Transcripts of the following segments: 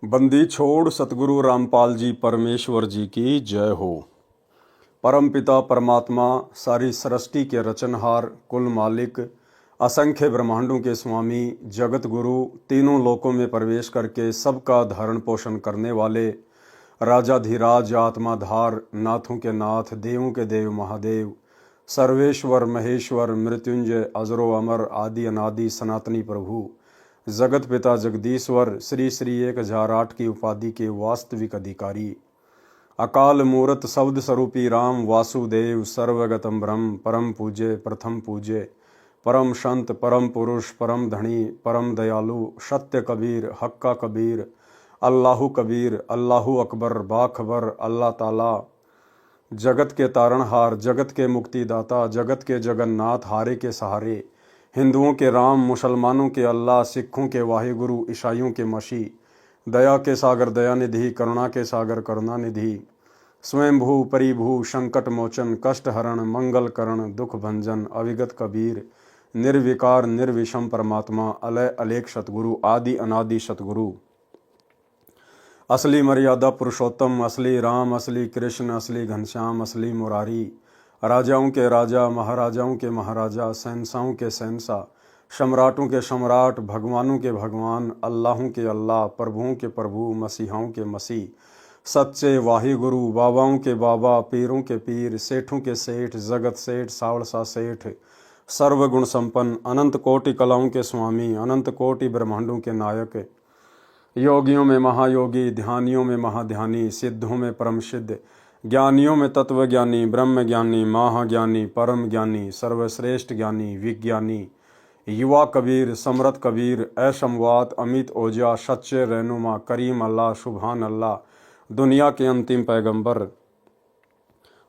बंदी छोड़ सतगुरु रामपाल जी परमेश्वर जी की जय हो। परम पिता परमात्मा सारी सृष्टि के रचनहार, कुल मालिक, असंख्य ब्रह्मांडों के स्वामी, जगत गुरु, तीनों लोकों में प्रवेश करके सबका धारण पोषण करने वाले, राजाधिराज, आत्माधार, नाथों के नाथ, देवों के देव महादेव, सर्वेश्वर महेश्वर, मृत्युंजय, अजरो अमर, आदि अनादि सनातनी प्रभु, जगत पिता जगदीश्वर, श्री श्री 1008 की उपाधि के वास्तविक अधिकारी, अकाल मूरत शब्द स्वरूपी राम वासुदेव, सर्वगतम ब्रह्म, परम पूज्य, प्रथम पूज्य, परम संत, परम पुरुष, परम धनी, परम दयालु, सत्य कबीर, हक्का कबीर, अल्लाहु कबीर, अल्लाहु अकबर, बाखबर, अल्लाह ताला, जगत के तारणहार, जगत के मुक्तिदाता, जगत के जगन्नाथ, हारे के सहारे, हिंदुओं के राम, मुसलमानों के अल्लाह, सिखों के वाहिगुरु, ईसाइयों के मसीह, दया के सागर दयानिधि, करुणा के सागर करुणानिधि, स्वयंभू परिभू, संकट मोचन, कष्ट हरण, मंगल करण, दुख भंजन, अविगत कबीर, निर्विकार निर्विषम परमात्मा, अलय अलेख सतगुरु, आदि अनादि सतगुरु, असली मर्यादा पुरुषोत्तम, असली राम, असली कृष्ण, असली घनश्याम, असली मुरारी, राजाओं के राजा, महाराजाओं के महाराजा, शहंशाहों के शहंशाह, सम्राटों के सम्राट, भगवानों के भगवान, अल्लाहों के अल्लाह, प्रभुओं के प्रभु, मसीहाओं के मसीह, सच्चे वाहिगुरु, बाबाओं के बाबा, पीरों के पीर, सेठों के सेठ, जगत सेठ, सावड़सा सेठ, सर्वगुण संपन्न, अनंत कोटि कलाओं के स्वामी, अनंत कोटि ब्रह्मांडों के नायक, योगियों में महायोगी, ध्यानियों में महाध्यानी, सिद्धों में परम सिद्ध, ज्ञानियों में तत्व ज्ञानी, ब्रह्म ज्ञानी, महाज्ञानी, परम ज्ञानी, सर्वश्रेष्ठ ज्ञानी, विज्ञानी, युवा कबीर, समरथ कबीर, असमवात, अमित ओजा, सच्चे रहनुमा, करीम अल्लाह, सुभान अल्लाह, दुनिया के अंतिम पैगंबर।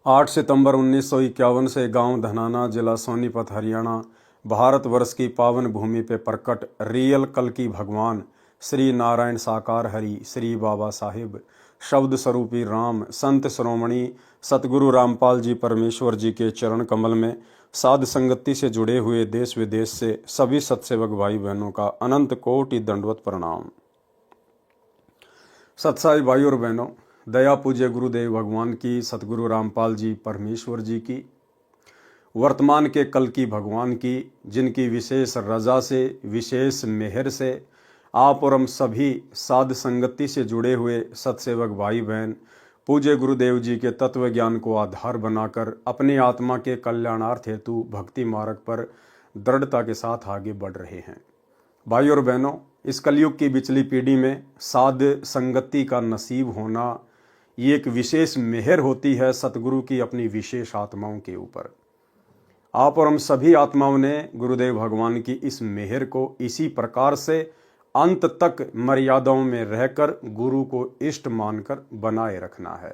8 सितंबर 1951 से गांव धनाना, जिला सोनीपत, हरियाणा, भारतवर्ष की पावन भूमि पे प्रकट रियल कल की भगवान श्री नारायण साकार हरि, श्री बाबा साहिब, शब्द स्वरूपी राम, संत श्रोमणी सतगुरु रामपाल जी परमेश्वर जी के चरण कमल में साध संगति से जुड़े हुए देश विदेश से सभी सत्सेवक भाई बहनों का अनंत कोटि दंडवत प्रणाम। सत्साई भाई और बहनों, दया पूज्य गुरुदेव भगवान की, सतगुरु रामपाल जी परमेश्वर जी की, वर्तमान के कल की भगवान की, जिनकी विशेष रजा से, विशेष मेहर से आप और हम सभी साध संगति से जुड़े हुए सत्सेवक भाई बहन पूज्य गुरुदेव जी के तत्व ज्ञान को आधार बनाकर अपनी आत्मा के कल्याणार्थ हेतु भक्ति मार्ग पर दृढ़ता के साथ आगे बढ़ रहे हैं। भाई और बहनों, इस कलयुग की बिचली पीढ़ी में साध संगति का नसीब होना ये एक विशेष मेहर होती है सतगुरु की अपनी विशेष आत्माओं के ऊपर। आप और हम सभी आत्माओं ने गुरुदेव भगवान की इस मेहर को इसी प्रकार से अंत तक मर्यादाओं में रहकर गुरु को इष्ट मानकर बनाए रखना है।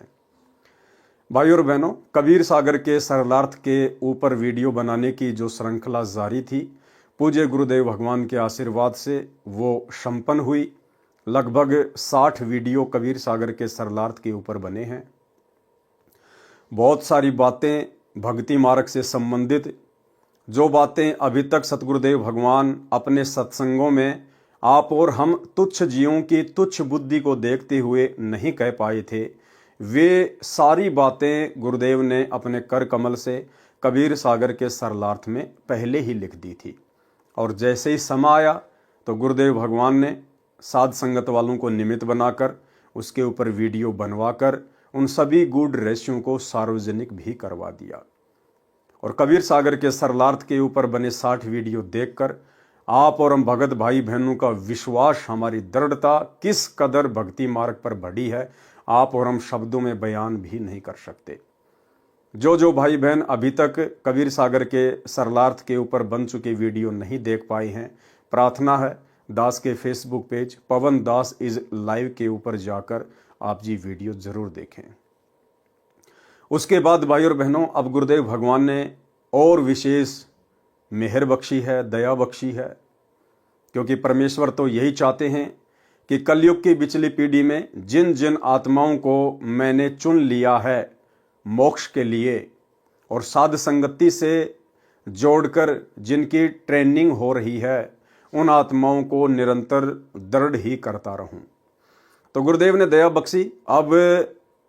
भाई और बहनों, कबीर सागर के सरलार्थ के ऊपर वीडियो बनाने की जो श्रृंखला जारी थी, पूज्य गुरुदेव भगवान के आशीर्वाद से वो संपन्न हुई। लगभग 60 वीडियो कबीर सागर के सरलार्थ के ऊपर बने हैं। बहुत सारी बातें भक्ति मार्ग से संबंधित, जो बातें अभी तक सतगुरुदेव भगवान अपने सत्संगों में आप और हम तुच्छ जीवों की तुच्छ बुद्धि को देखते हुए नहीं कह पाए थे, वे सारी बातें गुरुदेव ने अपने कर कमल से कबीर सागर के सरलार्थ में पहले ही लिख दी थी। और जैसे ही समय आया तो गुरुदेव भगवान ने साध संगत वालों को निमित्त बनाकर उसके ऊपर वीडियो बनवाकर उन सभी गूढ़ रहस्यों को सार्वजनिक भी करवा दिया। और कबीर सागर के सरलार्थ के ऊपर बने 60 वीडियो देखकर आप और हम भगत भाई बहनों का विश्वास, हमारी दृढ़ता किस कदर भक्ति मार्ग पर बढ़ी है, आप और हम शब्दों में बयान भी नहीं कर सकते। जो भाई बहन अभी तक कबीर सागर के सरलार्थ के ऊपर बन चुके वीडियो नहीं देख पाए हैं, प्रार्थना है दास के Facebook page Pawan Das is live के ऊपर जाकर आप जी वीडियो जरूर देखें। उसके बाद भाई और बहनों, अब गुरुदेव भगवान ने और विशेष मेहर बख्शी है, दया बख्शी है, क्योंकि परमेश्वर तो यही चाहते हैं कि कलयुग की बिचली पीढ़ी में जिन जिन आत्माओं को मैंने चुन लिया है मोक्ष के लिए और साध संगति से जोड़कर जिनकी ट्रेनिंग हो रही है, उन आत्माओं को निरंतर दृढ़ ही करता रहूं। तो गुरुदेव ने दया बख्शी। अब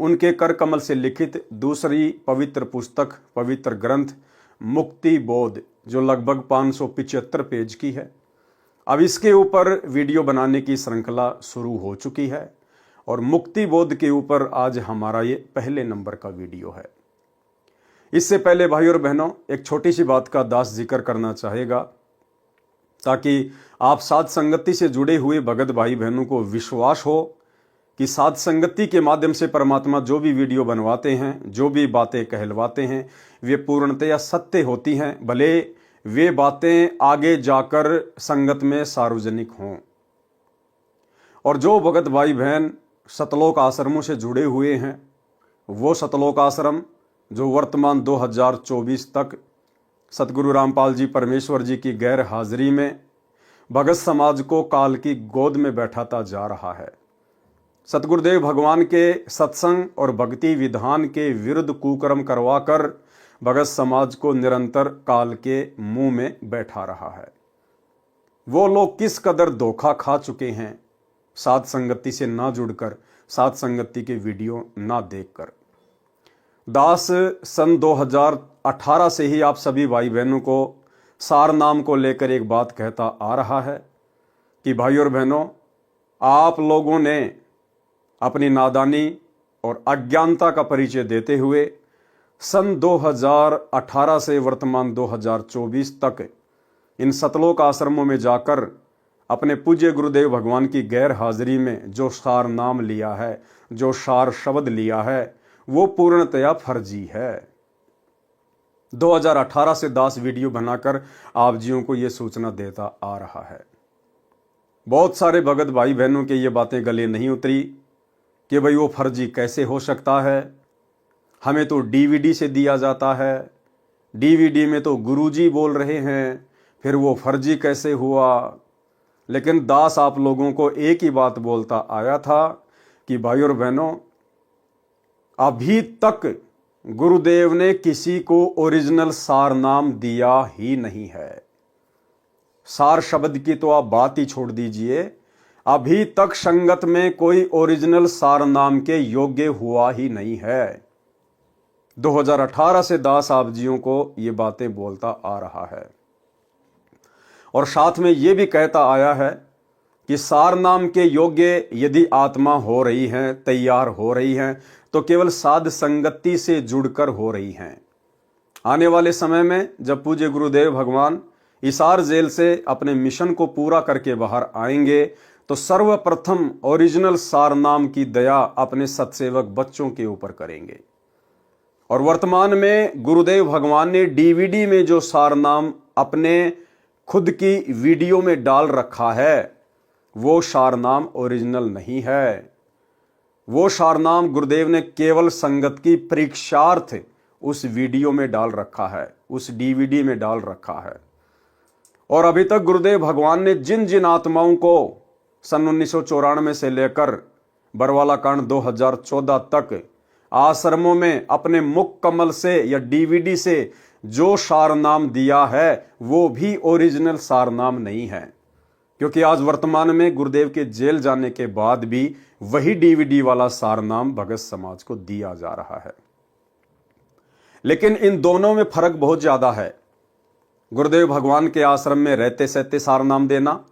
उनके कर कमल से लिखित दूसरी पवित्र पुस्तक, पवित्र ग्रंथ मुक्ति बोध, जो लगभग 575 पेज की है, अब इसके ऊपर वीडियो बनाने की श्रृंखला शुरू हो चुकी है और मुक्ति बोध के ऊपर आज हमारा ये पहले नंबर का वीडियो है। इससे पहले भाई और बहनों, एक छोटी सी बात का दास जिक्र करना चाहेगा ताकि आप साध संगति से जुड़े हुए भगत भाई बहनों को विश्वास हो कि साध संगति के माध्यम से परमात्मा जो भी वीडियो बनवाते हैं, जो भी बातें कहलवाते हैं, वे पूर्णतया सत्य होती हैं, भले वे बातें आगे जाकर संगत में सार्वजनिक हों। और जो भगत भाई बहन सतलोक आश्रमों से जुड़े हुए हैं, वो सतलोक आश्रम जो वर्तमान 2024 तक सतगुरु रामपाल जी परमेश्वर जी की गैर हाजिरी में भगत समाज को काल की गोद में बैठाता जा रहा है, सतगुरुदेव भगवान के सत्संग और भक्ति विधान के विरुद्ध कुकर्म करवाकर भगत समाज को निरंतर काल के मुंह में बैठा रहा है। वो लोग किस कदर धोखा खा चुके हैं साध संगति से ना जुड़कर, साध संगति के वीडियो ना देखकर। दास सन 2018 से ही आप सभी भाई बहनों को सार नाम को लेकर एक बात कहता आ रहा है कि भाई और बहनों, आप लोगों ने अपनी नादानी और अज्ञानता का परिचय देते हुए सन 2018 से वर्तमान 2024 तक इन सतलोक आश्रमों में जाकर अपने पूज्य गुरुदेव भगवान की गैर हाजिरी में जो सार नाम लिया है, जो सार शब्द लिया है, वो पूर्णतया फर्जी है। 2018 से दास वीडियो बनाकर आप जियों को ये सूचना देता आ रहा है। बहुत सारे भगत भाई बहनों के ये बातें गले नहीं उतरी कि भाई वो फर्जी कैसे हो सकता है, हमें तो डीवीडी से दिया जाता है, डीवीडी में तो गुरुजी बोल रहे हैं, फिर वो फर्जी कैसे हुआ। लेकिन दास आप लोगों को एक ही बात बोलता आया था कि भाई और बहनों, अभी तक गुरुदेव ने किसी को ओरिजिनल सार नाम दिया ही नहीं है। सार शब्द की तो आप बात ही छोड़ दीजिए, अभी तक संगत में कोई ओरिजिनल सार नाम के योग्य हुआ ही नहीं है। 2018 से दास आप जियों को ये बातें बोलता आ रहा है और साथ में ये भी कहता आया है कि सार नाम के योग्य यदि आत्मा हो रही हैं, तैयार हो रही हैं, तो केवल साध संगति से जुड़कर हो रही हैं। आने वाले समय में जब पूज्य गुरुदेव भगवान हिसार जेल से अपने मिशन को पूरा करके बाहर आएंगे, तो सर्वप्रथम ओरिजिनल सार नाम की दया अपने सत्सेवक बच्चों के ऊपर करेंगे। और वर्तमान में गुरुदेव भगवान ने डीवीडी में जो सार नाम अपने खुद की वीडियो में डाल रखा है, वो सार नाम ओरिजिनल नहीं है। वो सार नाम गुरुदेव ने केवल संगत की परीक्षार्थ उस वीडियो में डाल रखा है, उस डीवीडी में डाल रखा है। और अभी तक गुरुदेव भगवान ने जिन जिन आत्माओं को सन 1994 से लेकर बरवाला कांड 2014 तक आश्रमों में अपने मुख कमल से या डीवीडी से जो सार नाम दिया है, वो भी ओरिजिनल सार नाम नहीं है। क्योंकि आज वर्तमान में गुरुदेव के जेल जाने के बाद भी वही डीवीडी वाला सार नाम भगत समाज को दिया जा रहा है। लेकिन इन दोनों में फर्क बहुत ज्यादा है। गुरुदेव भगवान के आश्रम में रहते सहते सार नाम देना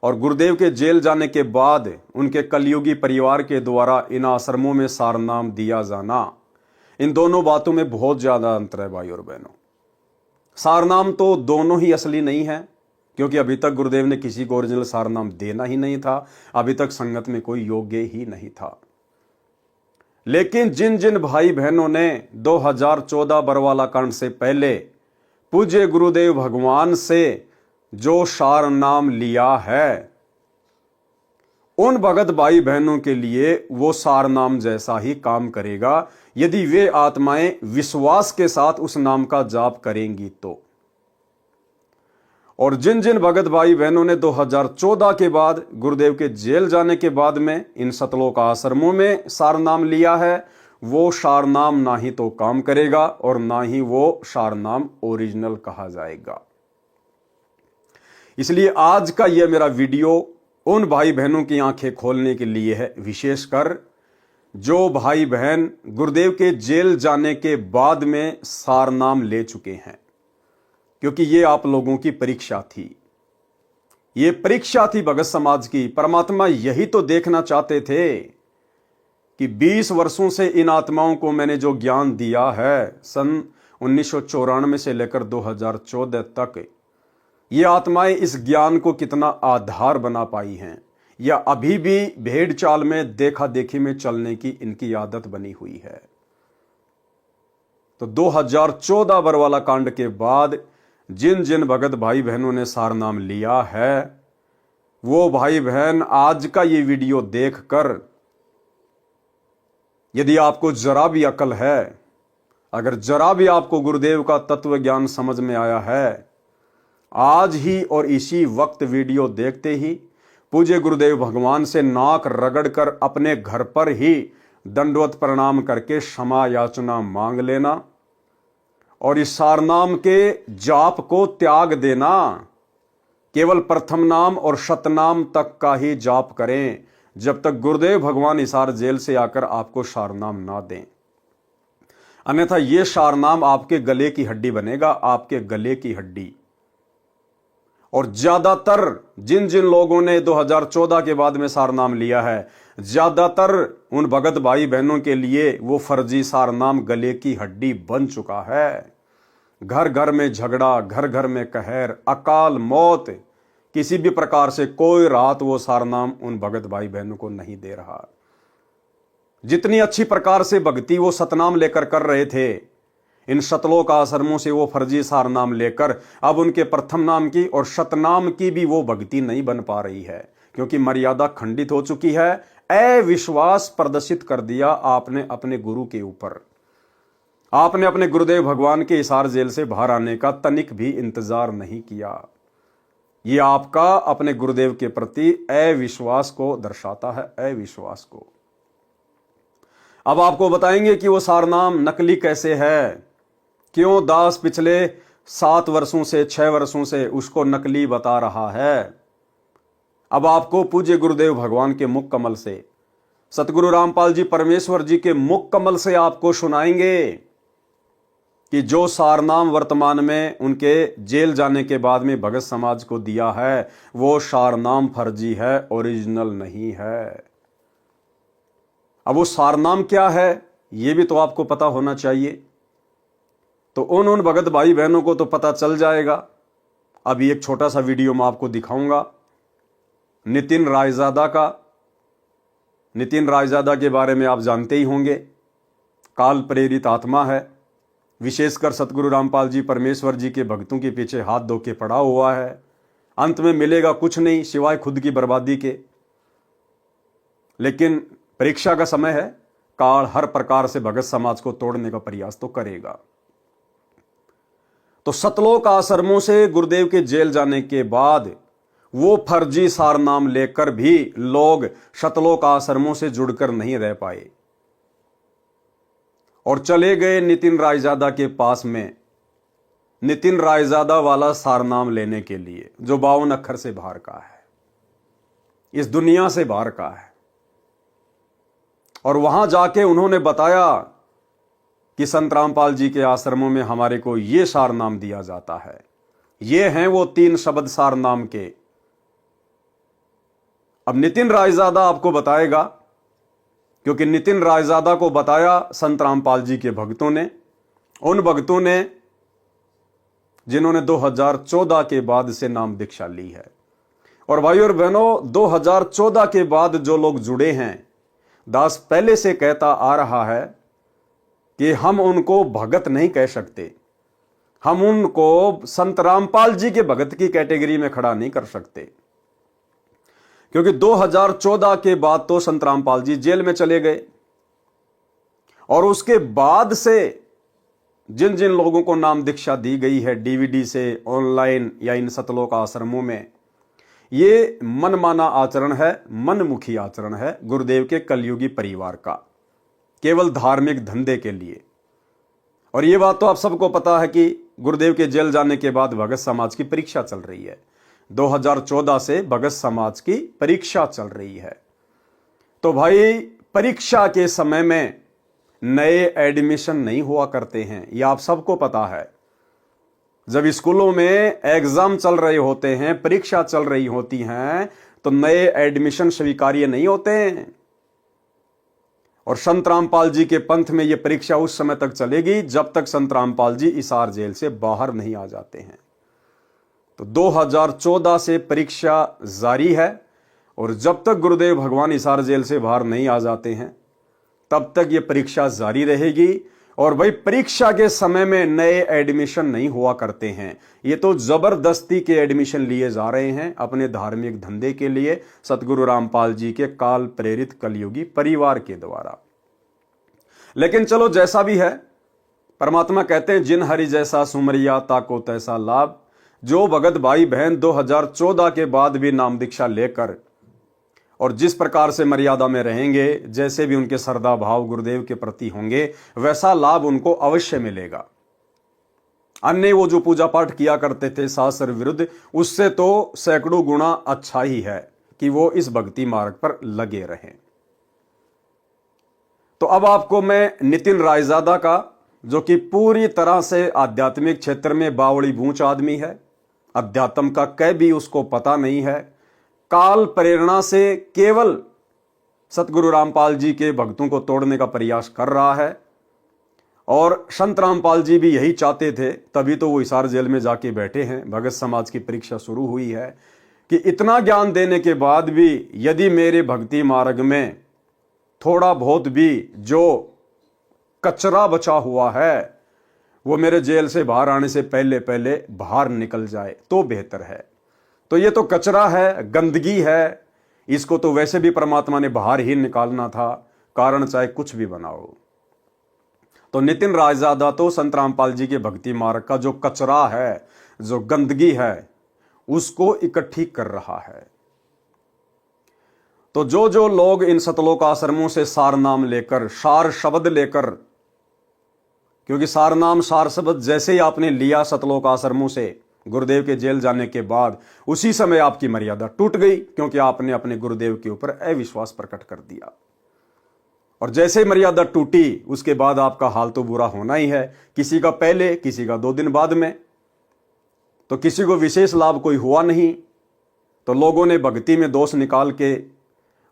और गुरुदेव के जेल जाने के बाद उनके कलयुगी परिवार के द्वारा इन आश्रमों में सार नाम दिया जाना, इन दोनों बातों में बहुत ज्यादा अंतर है भाई और बहनों। सार नाम तो दोनों ही असली नहीं है, क्योंकि अभी तक गुरुदेव ने किसी को ओरिजिनल सार नाम देना ही नहीं था, अभी तक संगत में कोई योग्य ही नहीं था। लेकिन जिन जिन भाई बहनों ने 2014 बरवाला कांड से पहले पूज्य गुरुदेव भगवान से जो सार नाम लिया है, उन भगत भाई बहनों के लिए वो सार नाम जैसा ही काम करेगा यदि वे आत्माएं विश्वास के साथ उस नाम का जाप करेंगी तो। और जिन जिन भगत भाई बहनों ने 2014 के बाद गुरुदेव के जेल जाने के बाद में इन सतलोक आश्रमों में सार नाम लिया है, वो सार नाम ना ही तो काम करेगा और ना ही वो सार नाम ओरिजिनल कहा जाएगा। इसलिए आज का यह मेरा वीडियो उन भाई बहनों की आंखें खोलने के लिए है, विशेषकर जो भाई बहन गुरुदेव के जेल जाने के बाद में सारनाम ले चुके हैं, क्योंकि ये आप लोगों की परीक्षा थी। ये परीक्षा थी भगत समाज की। परमात्मा यही तो देखना चाहते थे कि 20 वर्षों से इन आत्माओं को मैंने जो ज्ञान दिया है, सन 1994 से लेकर 2014 तक, ये आत्माएं इस ज्ञान को कितना आधार बना पाई हैं, या अभी भी भेड़ चाल में देखा देखी में चलने की इनकी आदत बनी हुई है। तो 2014 बरवाला कांड के बाद जिन जिन भगत भाई बहनों ने सारनाम लिया है, वो भाई बहन आज का ये वीडियो देखकर, यदि आपको जरा भी अकल है, अगर जरा भी आपको गुरुदेव का तत्व ज्ञान समझ में आया है, आज ही और इसी वक्त वीडियो देखते ही पूज्य गुरुदेव भगवान से नाक रगड़कर अपने घर पर ही दंडवत प्रणाम करके क्षमा याचना मांग लेना और इस सारनाम के जाप को त्याग देना। केवल प्रथम नाम और शतनाम तक का ही जाप करें, जब तक गुरुदेव भगवान हिसार जेल से आकर आपको सारनाम ना दें। अन्यथा यह सारनाम आपके गले की हड्डी बनेगा, आपके गले की हड्डी। और ज्यादातर जिन जिन लोगों ने 2014 के बाद में सारनाम लिया है, ज्यादातर उन भगत भाई बहनों के लिए वो फर्जी सारनाम गले की हड्डी बन चुका है। घर घर में झगड़ा, घर घर में कहर, अकाल मौत, किसी भी प्रकार से कोई राहत वो सारनाम उन भगत भाई बहनों को नहीं दे रहा। जितनी अच्छी प्रकार से भक्ति वो सतनाम लेकर कर रहे थे, इन शतलोक आश्रमों से वो फर्जी सारनाम लेकर अब उनके प्रथम नाम की और शतनाम की भी वो भक्ति नहीं बन पा रही है, क्योंकि मर्यादा खंडित हो चुकी है। अविश्वास प्रदर्शित कर दिया आपने अपने गुरु के ऊपर। आपने अपने गुरुदेव भगवान के हिसार जेल से बाहर आने का तनिक भी इंतजार नहीं किया। ये आपका अपने गुरुदेव के प्रति अविश्वास को दर्शाता है, अविश्वास को। अब आपको बताएंगे कि वो सारनाम नकली कैसे है, क्यों दास पिछले 7 वर्षों से 6 वर्षों से उसको नकली बता रहा है। अब आपको पूज्य गुरुदेव भगवान के मुख कमल से, सतगुरु रामपाल जी परमेश्वर जी के मुख कमल से आपको सुनाएंगे कि जो सारनाम वर्तमान में उनके जेल जाने के बाद में भगत समाज को दिया है, वो सारनाम फर्जी है, ओरिजिनल नहीं है। अब वो सारनाम क्या है, ये भी तो आपको पता होना चाहिए। तो उन भगत भाई बहनों को तो पता चल जाएगा। अभी एक छोटा सा वीडियो मैं आपको दिखाऊंगा नितिन रायजादा का। नितिन रायजादा के बारे में आप जानते ही होंगे, काल प्रेरित आत्मा है, विशेषकर सतगुरु रामपाल जी परमेश्वर जी के भक्तों के पीछे हाथ धो के पड़ा हुआ है। अंत में मिलेगा कुछ नहीं सिवाय खुद की बर्बादी के। लेकिन परीक्षा का समय है, काल हर प्रकार से भगत समाज को तोड़ने का प्रयास तो करेगा। तो सतलोक आश्रमों से गुरुदेव के जेल जाने के बाद वो फर्जी सारनाम लेकर भी लोग सतलोक आश्रमों से जुड़कर नहीं रह पाए और चले गए नितिन रायजादा के पास में, नितिन रायजादा वाला सारनाम लेने के लिए, जो 52 अक्षर से बाहर का है, इस दुनिया से बाहर का है। और वहां जाके उन्होंने बताया कि संत रामपाल जी के आश्रमों में हमारे को ये सारनाम दिया जाता है। ये हैं वो 3 शब्द सारनाम के। अब नितिन रायजादा आपको बताएगा, क्योंकि नितिन रायजादा को बताया संत रामपाल जी के भक्तों ने, उन भक्तों ने जिन्होंने 2014 के बाद से नाम दीक्षा ली है। और भाइयों और बहनों, 2014 के बाद जो लोग जुड़े हैं, दास पहले से कहता आ रहा है कि हम उनको भगत नहीं कह सकते, हम उनको संत रामपाल जी के भगत की कैटेगरी में खड़ा नहीं कर सकते, क्योंकि 2014 के बाद तो संत रामपाल जी जेल में चले गए। और उसके बाद से जिन जिन लोगों को नाम दीक्षा दी गई है डीवीडी से, ऑनलाइन या इन सतलोक आश्रमों में, ये मनमाना आचरण है, मनमुखी आचरण है गुरुदेव के कलयुगी परिवार का, केवल धार्मिक धंधे के लिए। और ये बात तो आप सबको पता है कि गुरुदेव के जेल जाने के बाद भगत समाज की परीक्षा चल रही है। 2014 से भगत समाज की परीक्षा चल रही है। तो भाई परीक्षा के समय में नए एडमिशन नहीं हुआ करते हैं, यह आप सबको पता है। जब स्कूलों में एग्जाम चल रहे होते हैं, परीक्षा चल रही होती हैं, तो नए एडमिशन स्वीकार्य नहीं होते हैं। और संत रामपाल जी के पंथ में यह परीक्षा उस समय तक चलेगी जब तक संत रामपाल जी हिसार जेल से बाहर नहीं आ जाते हैं। तो 2014 से परीक्षा जारी है और जब तक गुरुदेव भगवान हिसार जेल से बाहर नहीं आ जाते हैं तब तक यह परीक्षा जारी रहेगी। और भाई परीक्षा के समय में नए एडमिशन नहीं हुआ करते हैं, ये तो जबरदस्ती के एडमिशन लिए जा रहे हैं अपने धार्मिक धंधे के लिए, सतगुरु रामपाल जी के काल प्रेरित कलयुगी परिवार के द्वारा। लेकिन चलो जैसा भी है, परमात्मा कहते हैं जिन हरि जैसा सुमरिया ताको तैसा लाभ। जो भगत भाई बहन 2014 के बाद भी नाम दीक्षा लेकर और जिस प्रकार से मर्यादा में रहेंगे, जैसे भी उनके श्रद्धा भाव गुरुदेव के प्रति होंगे, वैसा लाभ उनको अवश्य मिलेगा। अन्य वो जो पूजा पाठ किया करते थे शास्त्र विरुद्ध, उससे तो सैकड़ों गुना अच्छा ही है कि वो इस भक्ति मार्ग पर लगे रहें। तो अब आपको मैं नितिन रायजादा का, जो कि पूरी तरह से आध्यात्मिक क्षेत्र में बावड़ी बूंच आदमी है, अध्यात्म का कै भी उसको पता नहीं है, काल प्रेरणा से केवल सतगुरु रामपाल जी के भक्तों को तोड़ने का प्रयास कर रहा है। और संत रामपाल जी भी यही चाहते थे, तभी तो वो हिसार जेल में जाके बैठे हैं। भगत समाज की परीक्षा शुरू हुई है कि इतना ज्ञान देने के बाद भी यदि मेरे भक्ति मार्ग में थोड़ा बहुत भी जो कचरा बचा हुआ है वो मेरे जेल से बाहर आने से पहले पहले बाहर निकल जाए तो बेहतर है। तो ये तो कचरा है, गंदगी है, इसको तो वैसे भी परमात्मा ने बाहर ही निकालना था, कारण चाहे कुछ भी बनाओ। तो नितिन रायजादा तो संत रामपाल जी के भक्ति मार्ग का जो कचरा है, जो गंदगी है, उसको इकट्ठी कर रहा है। तो जो जो लोग इन सतलोक आश्रमों से सार नाम लेकर, सार शब्द लेकर, क्योंकि सार नाम सार शब्द जैसे ही आपने लिया सतलोक आश्रमों से गुरुदेव के जेल जाने के बाद, उसी समय आपकी मर्यादा टूट गई, क्योंकि आपने अपने गुरुदेव के ऊपर अविश्वास प्रकट कर दिया। और जैसे मर्यादा टूटी उसके बाद आपका हाल तो बुरा होना ही है, किसी का पहले, किसी का 2 दिन बाद में। तो किसी को विशेष लाभ कोई हुआ नहीं, तो लोगों ने भक्ति में दोष निकाल के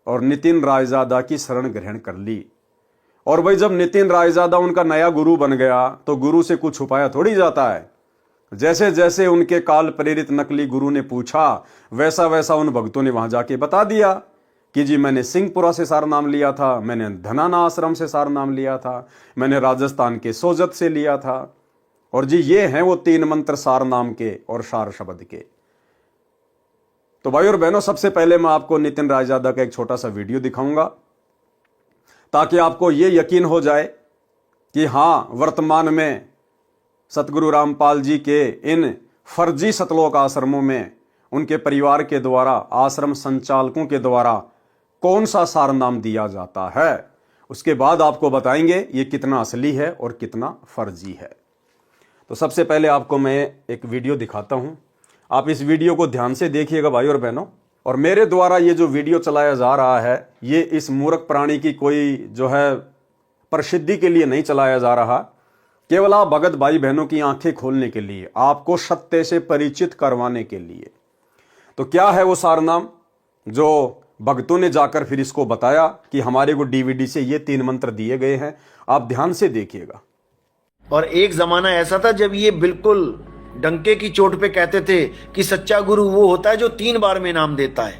और नितिन रायजादा की शरण ग्रहण कर ली। और भाई जब नितिन रायजादा उनका नया गुरु बन गया तो गुरु से कुछ छुपाया थोड़ी जाता है। जैसे जैसे उनके काल प्रेरित नकली गुरु ने पूछा, वैसा वैसा उन भक्तों ने वहां जाके बता दिया कि जी मैंने सिंहपुरा से सार नाम लिया था, मैंने धनाना आश्रम से सार नाम लिया था, मैंने राजस्थान के सोजत से लिया था, और जी ये हैं वो 3 मंत्र सार नाम के और सार शब्द के। तो भाई और बहनों, सबसे पहले मैं आपको नितिन रायजादा का एक छोटा सा वीडियो दिखाऊंगा ताकि आपको ये यकीन हो जाए कि हाँ, वर्तमान में सतगुरु रामपाल जी के इन फर्जी सतलोक आश्रमों में उनके परिवार के द्वारा, आश्रम संचालकों के द्वारा कौन सा सार नाम दिया जाता है। उसके बाद आपको बताएंगे ये कितना असली है और कितना फर्जी है। तो सबसे पहले आपको मैं एक वीडियो दिखाता हूं, आप इस वीडियो को ध्यान से देखिएगा भाई और बहनों। और मेरे द्वारा ये जो वीडियो चलाया जा रहा है, ये इस मूर्ख प्राणी की कोई जो है प्रसिद्धि के लिए नहीं चलाया जा रहा, केवल आप भगत भाई बहनों की आंखें खोलने के लिए, आपको सत्य से परिचित करवाने के लिए। तो क्या है वो सार नाम जो भक्तों ने जाकर फिर इसको बताया कि हमारे को डीवीडी से ये 3 मंत्र दिए गए हैं, आप ध्यान से देखिएगा। और एक जमाना ऐसा था जब ये बिल्कुल डंके की चोट पे कहते थे कि सच्चा गुरु वो होता है जो 3 बार में नाम देता है,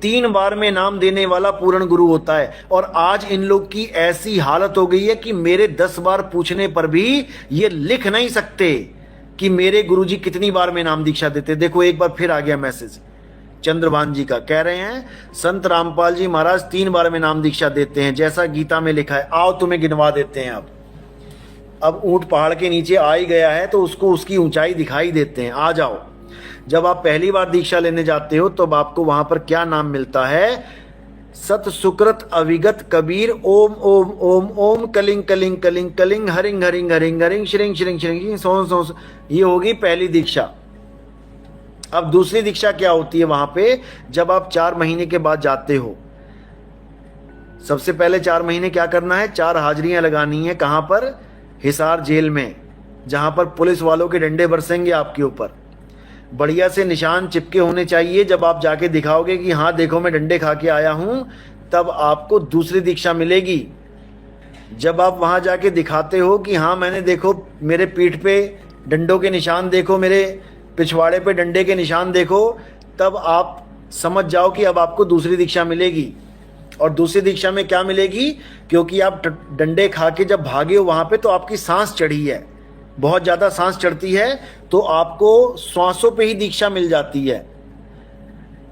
3 बार में नाम देने वाला पूर्ण गुरु होता है। और आज इन लोग की ऐसी हालत हो गई है कि मेरे 10 बार पूछने पर भी ये लिख नहीं सकते कि मेरे गुरुजी कितनी बार में नाम दीक्षा देते। देखो एक बार फिर आ गया मैसेज चंद्रभान जी का, कह रहे हैं संत रामपाल जी महाराज 3 बार में नाम दीक्षा देते हैं जैसा गीता में लिखा है। आओ तुम्हें गिनवा देते हैं। अब ऊंट पहाड़ के नीचे आ ही गया है तो उसको उसकी ऊंचाई दिखाई देते हैं। आ जाओ। जब आप पहली बार दीक्षा लेने जाते हो तब आपको वहां पर क्या नाम मिलता है? सत सुकृत अविगत कबीर ओम ओम ओम ओम कलिंग कलिंग कलिंग कलिंग हरिंग हरिंग हरिंग हरिंग श्रिंग श्रिंग श्रिंग सों सों। ये होगी पहली दीक्षा। अब दूसरी दीक्षा क्या होती है वहां पे, जब आप 4 महीने के बाद जाते हो, सबसे पहले 4 महीने क्या करना है, 4 हाजिरियां लगानी है। कहां पर? हिसार जेल में, जहां पर पुलिस वालों के डंडे बरसेंगे आपके ऊपर। बढ़िया से निशान चिपके होने चाहिए। जब आप जाके दिखाओगे कि हाँ देखो मैं डंडे खा के आया हूं, तब आपको दूसरी दीक्षा मिलेगी। जब आप वहां जाके दिखाते हो कि हाँ मैंने देखो मेरे पीठ पे डंडों के निशान देखो, मेरे पिछवाड़े पे डंडे के निशान देखो, तब आप समझ जाओ कि अब आपको दूसरी दीक्षा मिलेगी। और दूसरी दीक्षा में क्या मिलेगी, क्योंकि आप डंडे खा के जब भागे हो वहां पे, तो आपकी सांस चढ़ी है, बहुत ज्यादा सांस चढ़ती है, तो आपको श्वासों पे ही दीक्षा मिल जाती है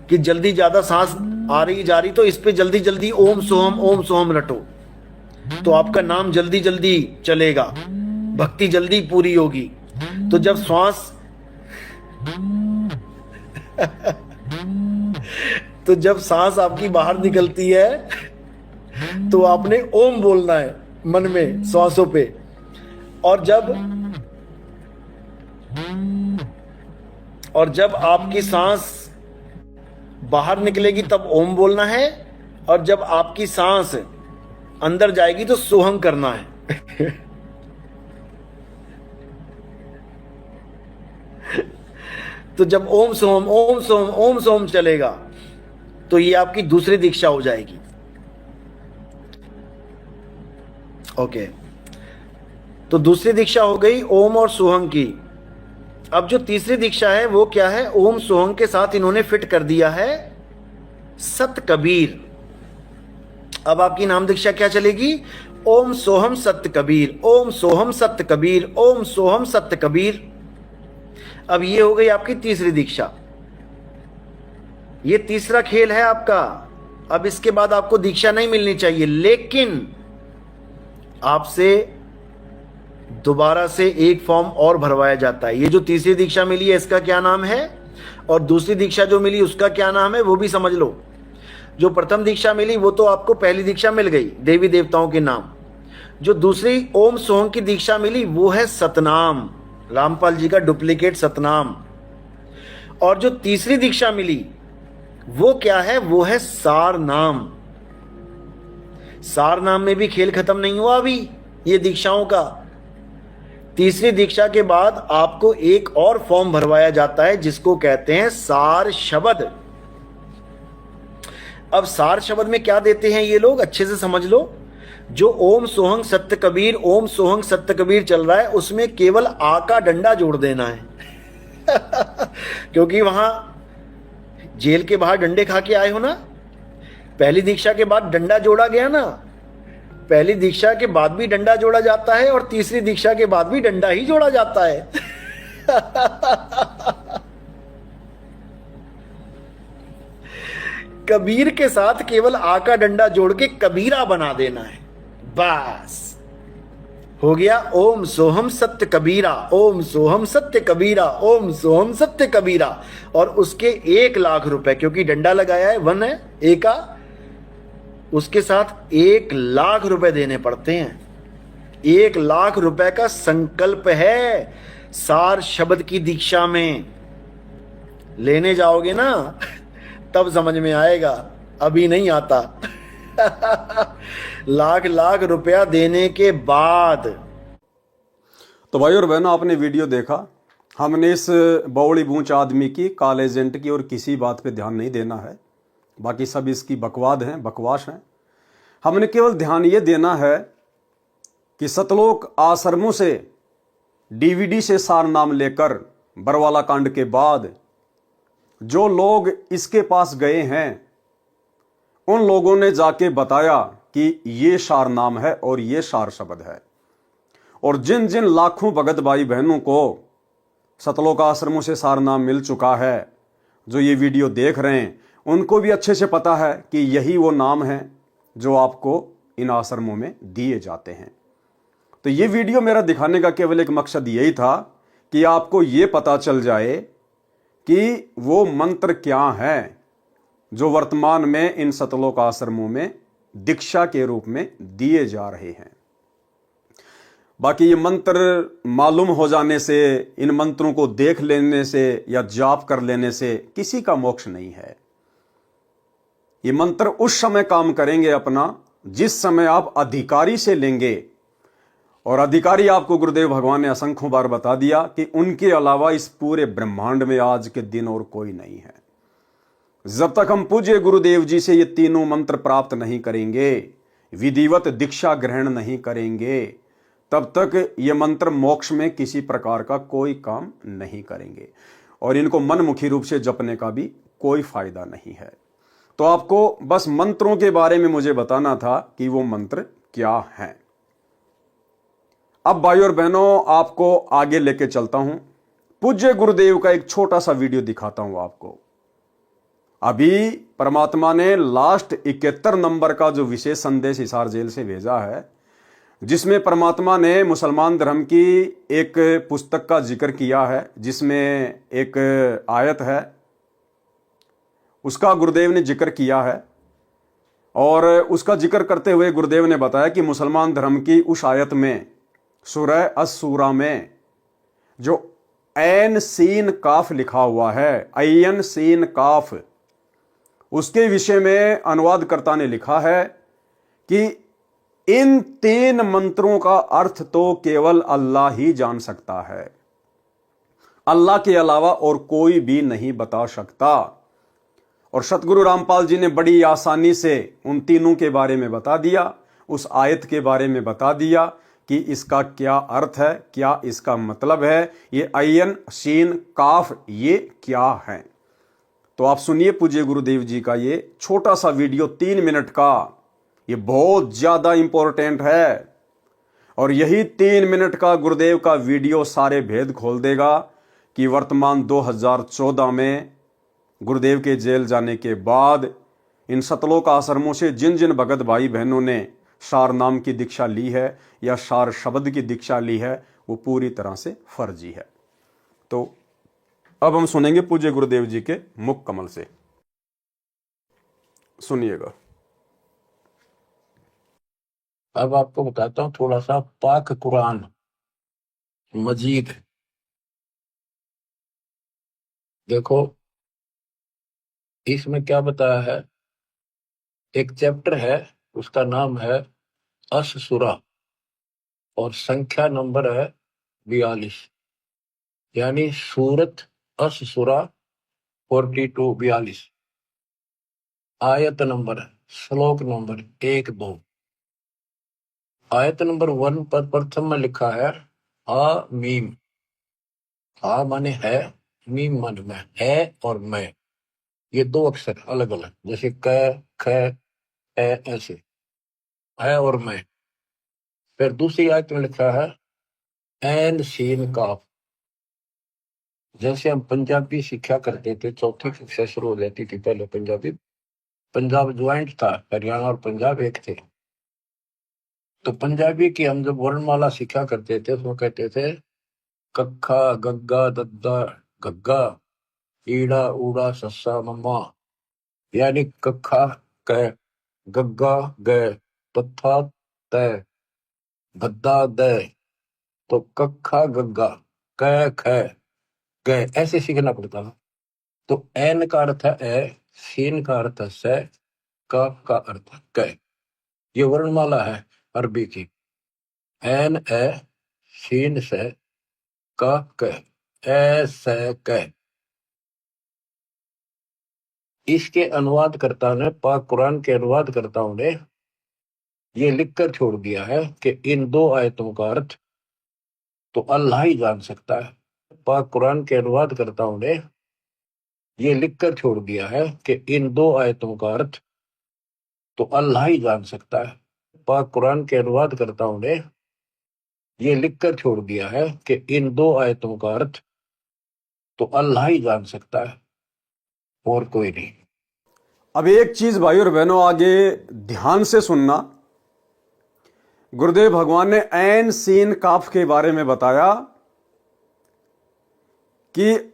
कि जल्दी ज्यादा सांस आ रही जा रही, तो इस पे जल्दी जल्दी ओम सोहम रटो, तो आपका नाम जल्दी जल्दी चलेगा, भक्ति जल्दी पूरी होगी। तो जब श्वास तो जब सांस आपकी बाहर निकलती है, तो आपने ओम बोलना है मन में श्वासों पे। और जब आपकी सांस बाहर निकलेगी तब ओम बोलना है, और जब आपकी सांस अंदर जाएगी तो सोहम करना है। तो जब ओम सोहम चलेगा, तो ये आपकी दूसरी दीक्षा हो जाएगी। ओके, तो दूसरी दीक्षा हो गई ओम और सोहम की। अब जो तीसरी दीक्षा है वो क्या है, ओम सोहम के साथ इन्होंने फिट कर दिया है सत कबीर। अब आपकी नाम दीक्षा क्या चलेगी, ओम सोहम सत्य कबीर, ओम सोहम सत्य कबीर, ओम सोहम सत्य कबीर। अब ये हो गई आपकी तीसरी दीक्षा। ये तीसरा खेल है आपका। अब इसके बाद आपको दीक्षा नहीं मिलनी चाहिए, लेकिन आपसे दोबारा से एक फॉर्म और भरवाया जाता है। ये जो तीसरी दीक्षा मिली है इसका क्या नाम है, और दूसरी दीक्षा जो मिली उसका क्या नाम है, वो भी समझ लो। जो प्रथम दीक्षा मिली वो तो आपको पहली दीक्षा मिल गई, देवी देवताओं के नाम। जो दूसरी ओम सोहम की दीक्षा मिली वो है सतनाम, रामपाल जी का डुप्लीकेट सतनाम। और जो तीसरी दीक्षा मिली वो क्या है, वो है सार नाम। सार नाम में भी खेल खत्म नहीं हुआ अभी ये दीक्षाओं का। तीसरी दीक्षा के बाद आपको एक और फॉर्म भरवाया जाता है जिसको कहते हैं सार शब्द। अब सार शब्द में क्या देते हैं ये लोग, अच्छे से समझ लो। जो ओम सोहंग सत्य कबीर, ओम सोहंग सत्य कबीर चल रहा है, उसमें केवल आ का डंडा जोड़ देना है। क्योंकि वहां जेल के बाहर डंडे खा के आए हो ना, पहली दीक्षा के बाद डंडा जोड़ा गया ना, पहली दीक्षा के बाद भी डंडा जोड़ा जाता है और तीसरी दीक्षा के बाद भी डंडा ही जोड़ा जाता है। कबीर के साथ केवल आ का डंडा जोड़ के कबीरा बना देना है, बस हो गया। ओम सोहम सत्य कबीरा, ओम सोहम सत्य कबीरा, ओम सोहम सत्य कबीरा। और उसके 1 लाख रुपए, क्योंकि डंडा लगाया है, 1 है एका, उसके साथ 1 लाख रुपए देने पड़ते हैं। 1 लाख रुपए का संकल्प है सार शब्द की दीक्षा में। लेने जाओगे ना तब समझ में आएगा, अभी नहीं आता। लाख रुपया देने के बाद। तो भाई और बहनों, आपने वीडियो देखा। हमने इस बौड़ी बूंच आदमी की, काले एजेंट की और किसी बात पे ध्यान नहीं देना है। बाकी सब इसकी बकवास हैं। हमने केवल ध्यान ये देना है कि सतलोक आश्रमों से डीवीडी से सार नाम लेकर बरवाला कांड के बाद जो लोग इसके पास गए हैं, उन लोगों ने जाके बताया कि ये सार नाम है और ये सार शब्द है। और जिन जिन लाखों भगत भाई बहनों को सतलोक आश्रमों से सार नाम मिल चुका है, जो ये वीडियो देख रहे हैं, उनको भी अच्छे से पता है कि यही वो नाम है जो आपको इन आश्रमों में दिए जाते हैं। तो ये वीडियो मेरा दिखाने का केवल एक मकसद यही था कि आपको ये पता चल जाए कि वो मंत्र क्या है जो वर्तमान में इन सतलोक आश्रमों में दीक्षा के रूप में दिए जा रहे हैं। बाकी ये मंत्र मालूम हो जाने से, इन मंत्रों को देख लेने से या जाप कर लेने से किसी का मोक्ष नहीं है। ये मंत्र उस समय काम करेंगे अपना जिस समय आप अधिकारी से लेंगे, और अधिकारी आपको गुरुदेव भगवान ने असंख्यों बार बता दिया कि उनके अलावा इस पूरे ब्रह्मांड में आज के दिन और कोई नहीं है। जब तक हम पूज्य गुरुदेव जी से ये तीनों मंत्र प्राप्त नहीं करेंगे, विधिवत दीक्षा ग्रहण नहीं करेंगे, तब तक ये मंत्र मोक्ष में किसी प्रकार का कोई काम नहीं करेंगे, और इनको मनमुखी रूप से जपने का भी कोई फायदा नहीं है। तो आपको बस मंत्रों के बारे में मुझे बताना था कि वो मंत्र क्या हैं। अब भाई और बहनों, आपको आगे लेके चलता हूं, पूज्य गुरुदेव का एक छोटा सा वीडियो दिखाता हूं आपको। अभी परमात्मा ने लास्ट 71 नंबर का जो विशेष संदेश हिसार जेल से भेजा है, जिसमें परमात्मा ने मुसलमान धर्म की एक पुस्तक का जिक्र किया है, जिसमें एक आयत है, उसका गुरुदेव ने जिक्र किया है। और उसका जिक्र करते हुए गुरुदेव ने बताया कि मुसलमान धर्म की उस आयत में, सूरह अस-सूरा में, जो ऐन सीन काफ लिखा हुआ है, ऐन सीन काफ, उसके विषय में अनुवादकर्ता ने लिखा है कि इन 3 मंत्रों का अर्थ तो केवल अल्लाह ही जान सकता है, अल्लाह के अलावा और कोई भी नहीं बता सकता। और सतगुरु रामपाल जी ने बड़ी आसानी से उन तीनों के बारे में बता दिया, उस आयत के बारे में बता दिया कि इसका क्या अर्थ है, क्या इसका मतलब है, ये अयन शीन काफ ये क्या है। तो आप सुनिए पूज्य गुरुदेव जी का ये छोटा सा वीडियो 3 मिनट का, ये बहुत ज्यादा इंपॉर्टेंट है। और यही 3 मिनट का गुरुदेव का वीडियो सारे भेद खोल देगा कि वर्तमान 2014 में गुरुदेव के जेल जाने के बाद इन सतलोक आश्रमों से जिन जिन भगत भाई बहनों ने सार नाम की दीक्षा ली है या सार शब्द की दीक्षा ली है, वो पूरी तरह से फर्जी है। तो अब हम सुनेंगे पूज्य गुरुदेव जी के मुख कमल से, सुनिएगा। अब आपको बताता हूं थोड़ा सा पाक कुरान मजीद। देखो इसमें क्या बताया है, एक चैप्टर है, उसका नाम है अस सूरा और संख्या नंबर है 42, यानी सूरत अस सूरा 42 आयत नंबर, श्लोक नंबर 1-2। आयत नंबर 1 पर प्रथम में लिखा है आ मीम। आ माने है, मीम माने मैं, है और मैं, ये 2 अक्षर अलग अलग, जैसे क ख ए, ऐसे है और मैं। फिर दूसरी आयत में लिखा है एन सीन काफ। जैसे हम पंजाबी सीखा करते थे, चौथी कक्षा शुरू हो जाती थी पहले पंजाबी, पंजाब ज्वाइंट था, हरियाणा और पंजाब एक थे। तो पंजाबी की हम जब वर्णमाला सीखा करते थे तो कहते थे कक्खा गग्गा दद्दा गग्गा ईड़ा ऊड़ा सस्सा मम्मा, यानी कक्खा क, गग्गा ग, तथा तय, गद्दा दय। तो कक्खा गग्गा क ख ग ऐसे सीखना पड़ता है। तो एन का अर्थ है ए, सीन का अर्थ है से, काफ का अर्थ है क। ये वर्णमाला है अरबी की, एन ए, सीन से, काफ क, ए से क। इसके अनुवादकर्ता ने, पाक कुरान के अनुवादकर्ताओं ने ये लिखकर छोड़ दिया है कि इन 2 आयतों का अर्थ तो अल्लाह ही जान सकता है। पाक कुरान के अनुवादकर्ताओं ने ये लिखकर छोड़ दिया है कि इन 2 आयतों का अर्थ तो अल्लाह ही जान सकता है। पाक कुरान के अनुवादकर्ताओं ने ये लिखकर छोड़ दिया है कि इन 2 आयतों का अर्थ तो अल्लाह ही जान सकता है और कोई नहीं। अब एक चीज भाई और बहनों आगे ध्यान से सुनना, गुरुदेव भगवान ने ऐन सीन काफ के बारे में बताया कि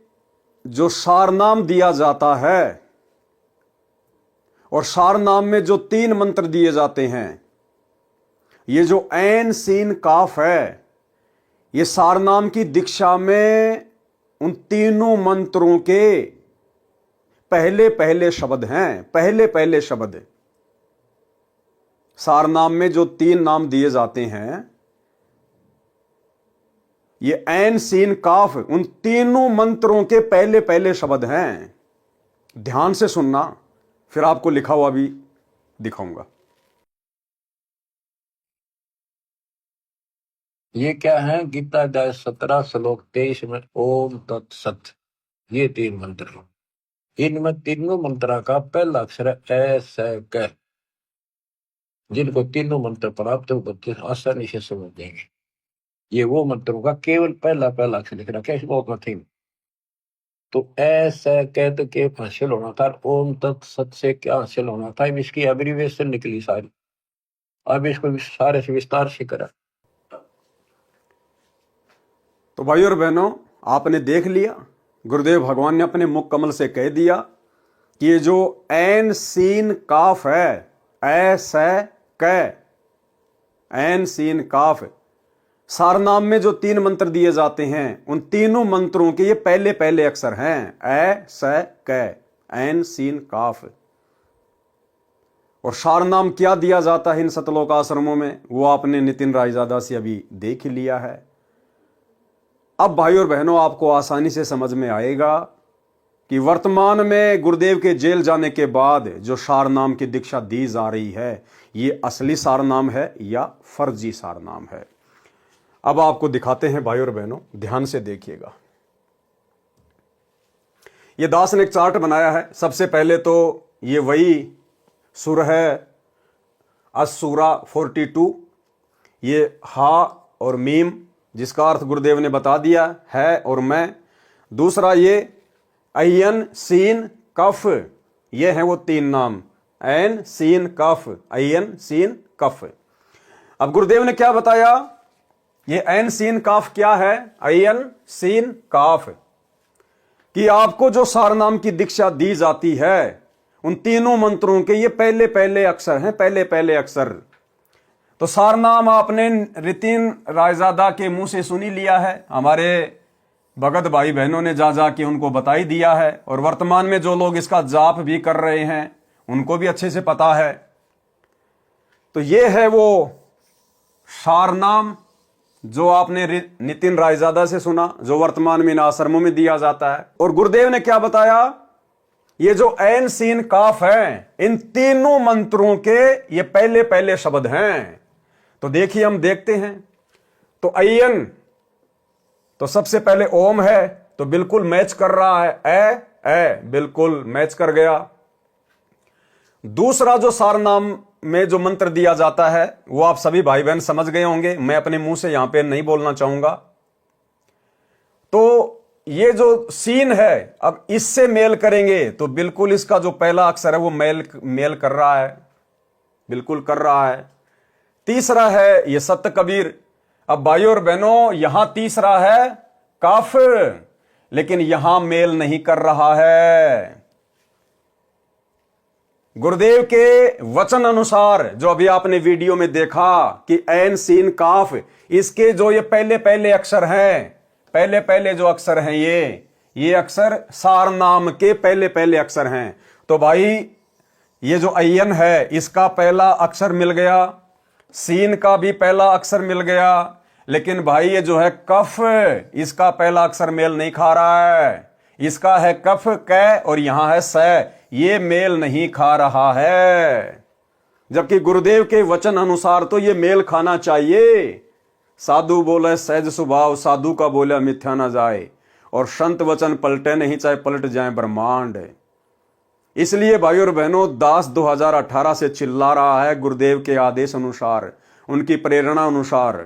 जो सारनाम दिया जाता है, और सारनाम में जो 3 मंत्र दिए जाते हैं, ये जो ऐन सीन काफ है, ये सारनाम की दीक्षा में उन तीनों मंत्रों के पहले पहले शब्द हैं, पहले पहले शब्द। सारनाम में जो 3 नाम दिए जाते हैं, ये ऐन सीन काफ उन तीनों मंत्रों के पहले पहले शब्द हैं। ध्यान से सुनना, फिर आपको लिखा हुआ भी दिखाऊंगा। ये क्या है? गीता अध्याय 17 श्लोक 23 में ओम तत्सत, ये 3 मंत्र हैं। इनमें तीनों मंत्रा का पहला अक्षर है ए से क। जिनको तीनों मंत्र प्राप्त है वो बच्चे आसानी से समझ जाएंगे। ये वो मंत्रों का केवल पहला पहला अक्षर लिख रखा है, इसमें नथिंग। तो ऐसे कहते के हासिल होना था, ओम तत्सत से क्या हासिल होना था, इसकी एब्रीविएशन निकली सारी। अब इसको सारे से विस्तार से करा। तो भाई और बहनों, आपने देख लिया, गुरुदेव भगवान ने अपने मुख कमल से कह दिया कि ये जो ऐन सीन काफ है, ऐसे क, ऐन सीन काफ, सारनाम में जो 3 मंत्र दिए जाते हैं, उन तीनों मंत्रों के ये पहले पहले अक्षर हैं, ऐ से क, ऐन सीन काफ। और सारनाम क्या दिया जाता है इन सतलोक आश्रमों में, वो आपने नितिन रायजादा से अभी देख लिया है। अब भाई और बहनों, आपको आसानी से समझ में आएगा कि वर्तमान में गुरुदेव के जेल जाने के बाद जो सारनाम की दीक्षा दी जा रही है, ये असली सारनाम है या फर्जी सारनाम है। अब आपको दिखाते हैं भाई और बहनों, ध्यान से देखिएगा। ये दास ने एक चार्ट बनाया है। सबसे पहले तो ये वही सुर है, असुरा 42, ये हा और मीम, जिसका अर्थ गुरुदेव ने बता दिया है और मैं। दूसरा ये अयन सीन कफ, ये हैं वो 3 नाम, ऐन सीन कफ, अयन सीन कफ। अब गुरुदेव ने क्या बताया, ये ऐन सीन काफ क्या है, अयन सीन काफ, कि आपको जो सारनाम की दीक्षा दी जाती है, उन तीनों मंत्रों के ये पहले पहले अक्षर हैं, पहले पहले अक्षर। तो सारनाम आपने नितिन रायजादा के मुंह से सुनी लिया है, हमारे भगत भाई बहनों ने जा जा के उनको बता ही दिया है, और वर्तमान में जो लोग इसका जाप भी कर रहे हैं उनको भी अच्छे से पता है। तो ये है वो सारनाम जो आपने नितिन रायजादा से सुना, जो वर्तमान में इन आश्रमों में दिया जाता है। और गुरुदेव ने क्या बताया, ये जो ऐन सीन काफ है, इन तीनों मंत्रों के ये पहले पहले शब्द हैं। तो देखिए, हम देखते हैं। तो अयन, तो सबसे पहले ओम है, तो बिल्कुल मैच कर रहा है, ए बिल्कुल मैच कर गया। दूसरा जो सारनाम में जो मंत्र दिया जाता है, वो आप सभी भाई बहन समझ गए होंगे, मैं अपने मुंह से यहां पे नहीं बोलना चाहूंगा। तो ये जो सीन है, अब इससे मेल करेंगे तो बिल्कुल इसका जो पहला अक्षर है वो मेल कर रहा है, बिल्कुल कर रहा है। तीसरा है ये सत्य कबीर। अब भाइयों और बहनों, यहां तीसरा है काफ, लेकिन यहां मेल नहीं कर रहा है। गुरुदेव के वचन अनुसार, जो अभी आपने वीडियो में देखा कि ऐन सीन काफ, इसके जो ये पहले पहले अक्षर हैं, पहले पहले जो अक्षर हैं, ये अक्षर सारनाम के पहले पहले अक्षर हैं। तो भाई ये जो अयन है, इसका पहला अक्षर मिल गया, सीन का भी पहला अक्षर मिल गया, लेकिन भाई ये जो है कफ, इसका पहला अक्षर मेल नहीं खा रहा है। इसका है कफ कै और यहां है स, ये मेल नहीं खा रहा है। जबकि गुरुदेव के वचन अनुसार तो ये मेल खाना चाहिए। साधु बोले सहज स्वभाव, साधु का बोला मिथ्या ना जाए, और संत वचन पलटे नहीं चाहे पलट जाए ब्रह्मांड। इसलिए भाई और बहनों, दास 2018 से चिल्ला रहा है गुरुदेव के आदेश अनुसार, उनकी प्रेरणा अनुसार,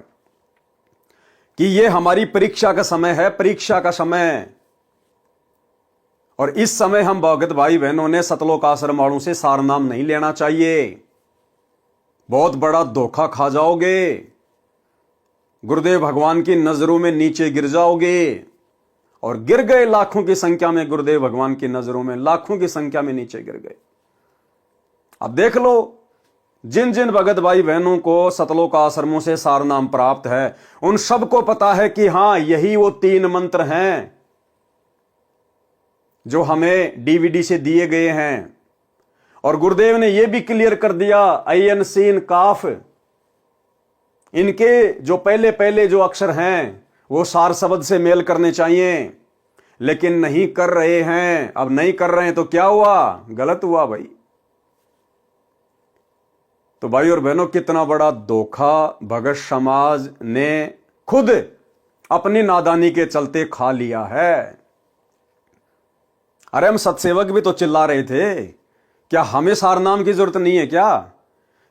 कि ये हमारी परीक्षा का समय है, परीक्षा का समय। और इस समय हम भगत भाई बहनों ने सतलोक आश्रम वालों से सारनाम नहीं लेना चाहिए, बहुत बड़ा धोखा खा जाओगे, गुरुदेव भगवान की नजरों में नीचे गिर जाओगे। और गिर गए लाखों की संख्या में, गुरुदेव भगवान की नजरों में लाखों की संख्या में नीचे गिर गए। अब देख लो जिन जिन भगत भाई बहनों को सतलोक आश्रमों से सार नाम प्राप्त है, उन सबको पता है कि हां, यही वो 3 मंत्र हैं जो हमें डीवीडी से दिए गए हैं। और गुरुदेव ने यह भी क्लियर कर दिया, अयन सीन काफ, इनके जो पहले पहले जो अक्षर हैं वो सार शब्द से मेल करने चाहिए, लेकिन नहीं कर रहे हैं। अब नहीं कर रहे हैं तो क्या हुआ? गलत हुआ भाई। तो भाई और बहनों, कितना बड़ा धोखा भगत समाज ने खुद अपनी नादानी के चलते खा लिया है। अरे हम सत्सेवक भी तो चिल्ला रहे थे, क्या हमें सार नाम की जरूरत नहीं है क्या?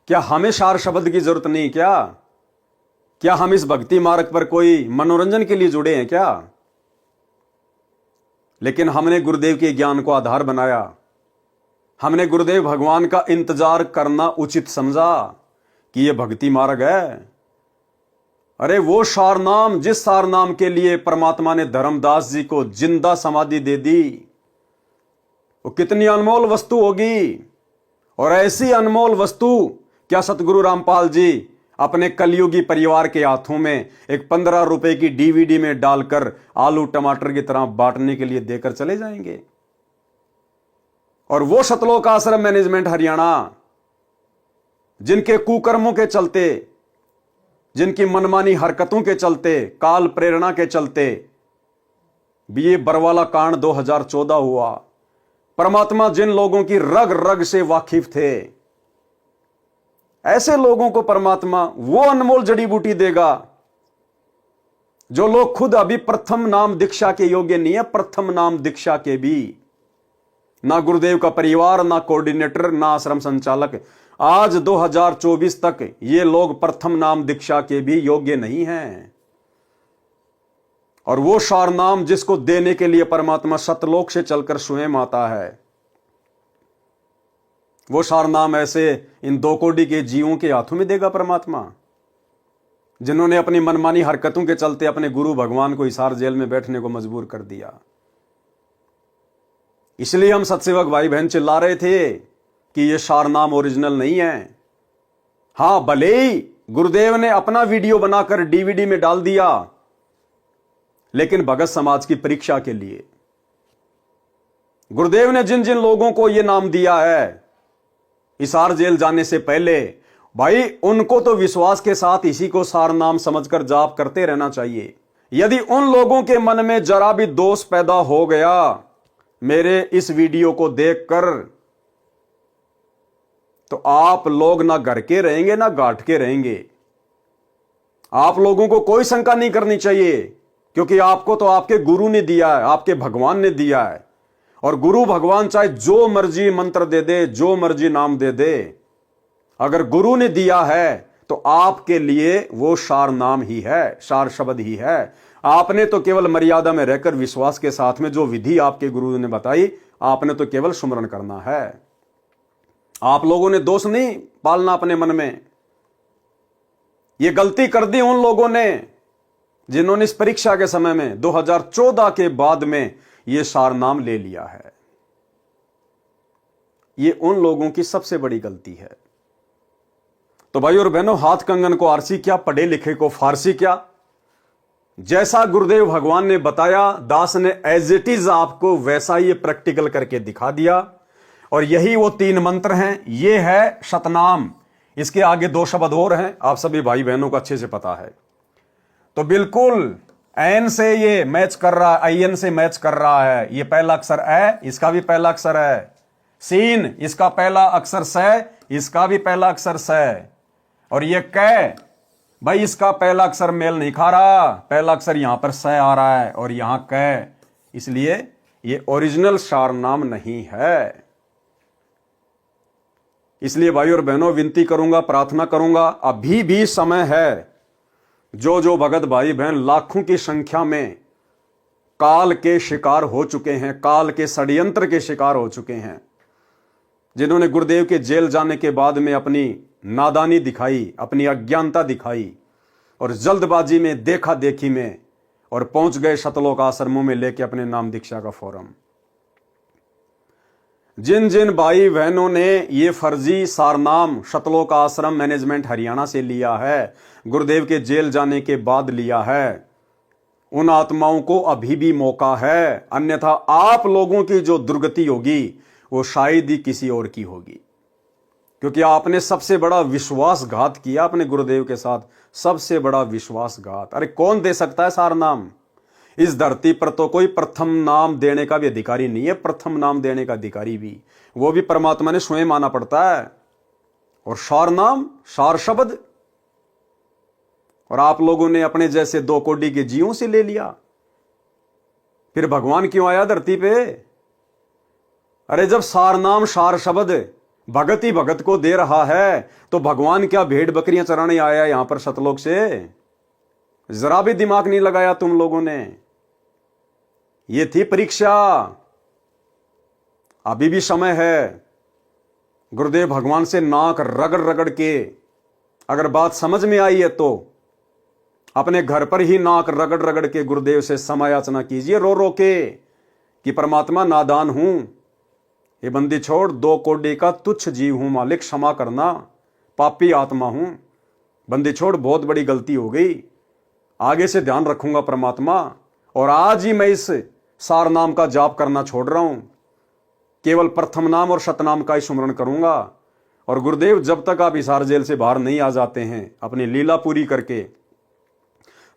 क्या हमें सार शब्द की जरूरत नहीं? क्या हम इस भक्ति मार्ग पर कोई मनोरंजन के लिए जुड़े हैं क्या? लेकिन हमने गुरुदेव के ज्ञान को आधार बनाया, हमने गुरुदेव भगवान का इंतजार करना उचित समझा कि यह भक्ति मार्ग है। अरे वो सार नाम, जिस सार नाम के लिए परमात्मा ने धर्मदास जी को जिंदा समाधि दे दी, वो कितनी अनमोल वस्तु होगी। और ऐसी अनमोल वस्तु क्या सतगुरु रामपाल जी अपने कलयुगी परिवार के हाथों में एक 15 रुपए की डीवीडी में डालकर आलू टमाटर की तरह बांटने के लिए देकर चले जाएंगे? और वो सतलोक आश्रम मैनेजमेंट हरियाणा, जिनके कुकर्मों के चलते, जिनकी मनमानी हरकतों के चलते, काल प्रेरणा के चलते भी ये बरवाला कांड 2014 हुआ। परमात्मा जिन लोगों की रग रग से वाकिफ थे, ऐसे लोगों को परमात्मा वो अनमोल जड़ी बूटी देगा जो लोग खुद अभी प्रथम नाम दीक्षा के योग्य नहीं है। प्रथम नाम दीक्षा के भी ना गुरुदेव का परिवार, ना कोऑर्डिनेटर, ना आश्रम संचालक, आज 2024 तक ये लोग प्रथम नाम दीक्षा के भी योग्य नहीं हैं। और वो सार नाम जिसको देने के लिए परमात्मा सतलोक से चलकर स्वयं आता है, वो सार नाम ऐसे इन 2 कोटि के जीवों के हाथों में देगा परमात्मा, जिन्होंने अपनी मनमानी हरकतों के चलते अपने गुरु भगवान को हिसार जेल में बैठने को मजबूर कर दिया। इसलिए हम सत्सेवक भाई बहन चिल्ला रहे थे कि ये सार नाम ओरिजिनल नहीं है। हां, भले ही गुरुदेव ने अपना वीडियो बनाकर डीवीडी में डाल दिया, लेकिन भगत समाज की परीक्षा के लिए गुरुदेव ने जिन जिन लोगों को यह नाम दिया है हिसार जेल जाने से पहले, भाई उनको तो विश्वास के साथ इसी को सार नाम समझकर जाप करते रहना चाहिए। यदि उन लोगों के मन में जरा भी दोष पैदा हो गया मेरे इस वीडियो को देखकर, तो आप लोग ना घर के रहेंगे ना घाट के रहेंगे। आप लोगों को कोई शंका नहीं करनी चाहिए, क्योंकि आपको तो आपके गुरु ने दिया है, आपके भगवान ने दिया है। और गुरु भगवान चाहे जो मर्जी मंत्र दे दे, जो मर्जी नाम दे दे, अगर गुरु ने दिया है तो आपके लिए वो सार नाम ही है, सार शब्द ही है। आपने तो केवल मर्यादा में रहकर विश्वास के साथ में जो विधि आपके गुरु ने बताई, आपने तो केवल सुमरन करना है। आप लोगों ने दोष नहीं पालना अपने मन में। ये गलती कर दी उन लोगों ने जिन्होंने इस परीक्षा के समय में 2014 के बाद में ये सार नाम ले लिया है। ये उन लोगों की सबसे बड़ी गलती है। तो भाई और बहनों, हाथ कंगन को आरसी क्या, पढ़े लिखे को फारसी क्या। जैसा गुरुदेव भगवान ने बताया, दास ने एज इट इज आपको वैसा ही प्रैक्टिकल करके दिखा दिया। और यही वो 3 मंत्र हैं। ये है सतनाम, इसके आगे 2 शब्द और हैं, आप सभी भाई बहनों को अच्छे से पता है। तो बिल्कुल एन से ये मैच कर रहा है, आईएन से मैच कर रहा है। ये पहला अक्षर ए, इसका भी पहला अक्षर है। सीन, इसका पहला अक्षर स, इसका भी पहला अक्षर स। और ये कै, भाई इसका पहला अक्षर मेल नहीं खा रहा, पहला अक्षर यहां पर स आ रहा है और यहां कै, इसलिए ये ओरिजिनल सार नाम नहीं है। इसलिए भाई और बहनों, विनती करूंगा, प्रार्थना करूंगा, अभी भी समय है। जो भगत भाई बहन लाखों की संख्या में काल के शिकार हो चुके हैं, काल के षड्यंत्र के शिकार हो चुके हैं, जिन्होंने गुरुदेव के जेल जाने के बाद में अपनी नादानी दिखाई, अपनी अज्ञानता दिखाई और जल्दबाजी में, देखा देखी में, और पहुंच गए सतलोक आश्रमों में लेके अपने नाम दीक्षा का फॉर्म। जिन जिन भाई बहनों ने ये फर्जी सारनाम सतलोक आश्रम मैनेजमेंट हरियाणा से लिया है, गुरुदेव के जेल जाने के बाद लिया है, उन आत्माओं को अभी भी मौका है, अन्यथा आप लोगों की जो दुर्गति होगी वो शायद ही किसी और की होगी। क्योंकि आपने सबसे बड़ा विश्वासघात किया अपने गुरुदेव के साथ, सबसे बड़ा विश्वासघात। अरे कौन दे सकता है सारनाम? इस धरती पर तो कोई प्रथम नाम देने का भी अधिकारी नहीं है, प्रथम नाम देने का अधिकारी भी वो भी परमात्मा ने स्वयं माना पड़ता है। और सार नाम, सार शब्द, और आप लोगों ने अपने जैसे 2 कोड़ी के जीवों से ले लिया। फिर भगवान क्यों आया धरती पे? अरे जब सार नाम सार शब्द भगत ही भगत को दे रहा है तो भगवान क्या भेड़ बकरियां चराने आया यहां पर सतलोक से? जरा भी दिमाग नहीं लगाया तुम लोगों ने। ये थी परीक्षा, अभी भी समय है। गुरुदेव भगवान से नाक रगड़ रगड़ के अगर बात समझ में आई है तो अपने घर पर ही नाक रगड़ रगड़ के गुरुदेव से समायाचना कीजिए, रो रो के, कि परमात्मा नादान हूं, ये बंदी छोड़, 2 कोड़ी का तुच्छ जीव हूं मालिक, क्षमा करना, पापी आत्मा हूं, बंदी छोड़, बहुत बड़ी गलती हो गई, आगे से ध्यान रखूंगा परमात्मा। और आज ही मैं इस सार नाम का जाप करना छोड़ रहा हूं, केवल प्रथम नाम और शतनाम का ही स्मरण करूंगा। और गुरुदेव जब तक आप हिसार जेल से बाहर नहीं आ जाते हैं अपनी लीला पूरी करके,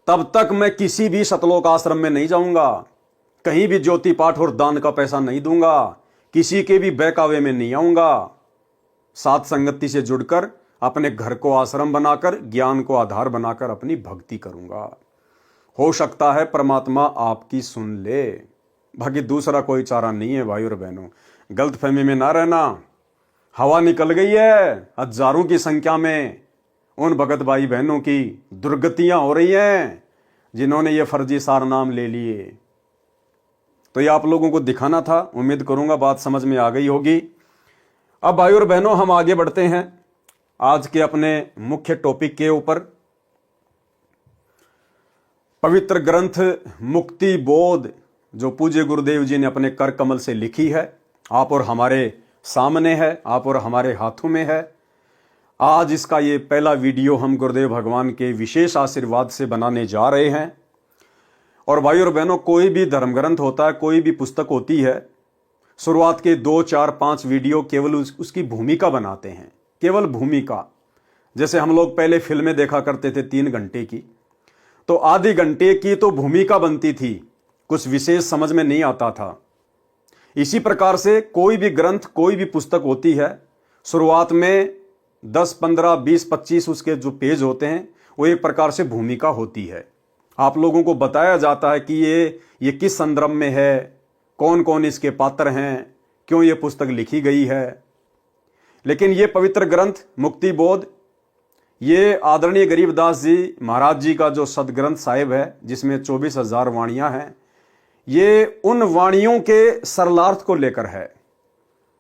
तब तक मैं किसी भी सतलोक आश्रम में नहीं जाऊंगा, कहीं भी ज्योति पाठ और दान का पैसा नहीं दूंगा, किसी के भी बहकावे में नहीं आऊंगा। सात संगति से जुड़कर अपने घर को आश्रम बनाकर, ज्ञान को आधार बनाकर अपनी भक्ति करूंगा। हो सकता है परमात्मा आपकी सुन ले, बाकी दूसरा कोई चारा नहीं है। भाई और बहनों, गलतफहमी में ना रहना। हवा निकल गई है हजारों की संख्या में उन भगत भाई बहनों की, दुर्गतियां हो रही हैं जिन्होंने ये फर्जी सार नाम ले लिए। तो ये आप लोगों को दिखाना था, उम्मीद करूंगा बात समझ में आ गई होगी। अब भाई और बहनों, हम आगे बढ़ते हैं आज के अपने मुख्य टॉपिक के ऊपर। पवित्र ग्रंथ मुक्ति बोध जो पूज्य गुरुदेव जी ने अपने कर कमल से लिखी है, आप और हमारे सामने है, आप और हमारे हाथों में है। आज इसका ये पहला वीडियो हम गुरुदेव भगवान के विशेष आशीर्वाद से बनाने जा रहे हैं। और भाई और बहनों, कोई भी धर्म ग्रंथ होता है, कोई भी पुस्तक होती है, शुरुआत के 2, 4, 5 वीडियो केवल उसकी भूमिका बनाते हैं, केवल भूमिका। जैसे हम लोग पहले फिल्में देखा करते थे 3 घंटे की, तो आधे घंटे की तो भूमिका बनती थी, कुछ विशेष समझ में नहीं आता था। इसी प्रकार से कोई भी ग्रंथ, कोई भी पुस्तक होती है, शुरुआत में 10, 15, 20, 25 उसके जो पेज होते हैं वो एक प्रकार से भूमिका होती है। आप लोगों को बताया जाता है कि ये किस संदर्भ में है, कौन कौन इसके पात्र हैं, क्यों ये पुस्तक लिखी गई है। लेकिन ये पवित्र ग्रंथ मुक्ति बोध, ये आदरणीय गरीबदास जी महाराज जी का जो सदग्रंथ साहिब है, जिसमें 24,000 वाणियां हैं, ये उन वाणियों के सरलार्थ को लेकर है।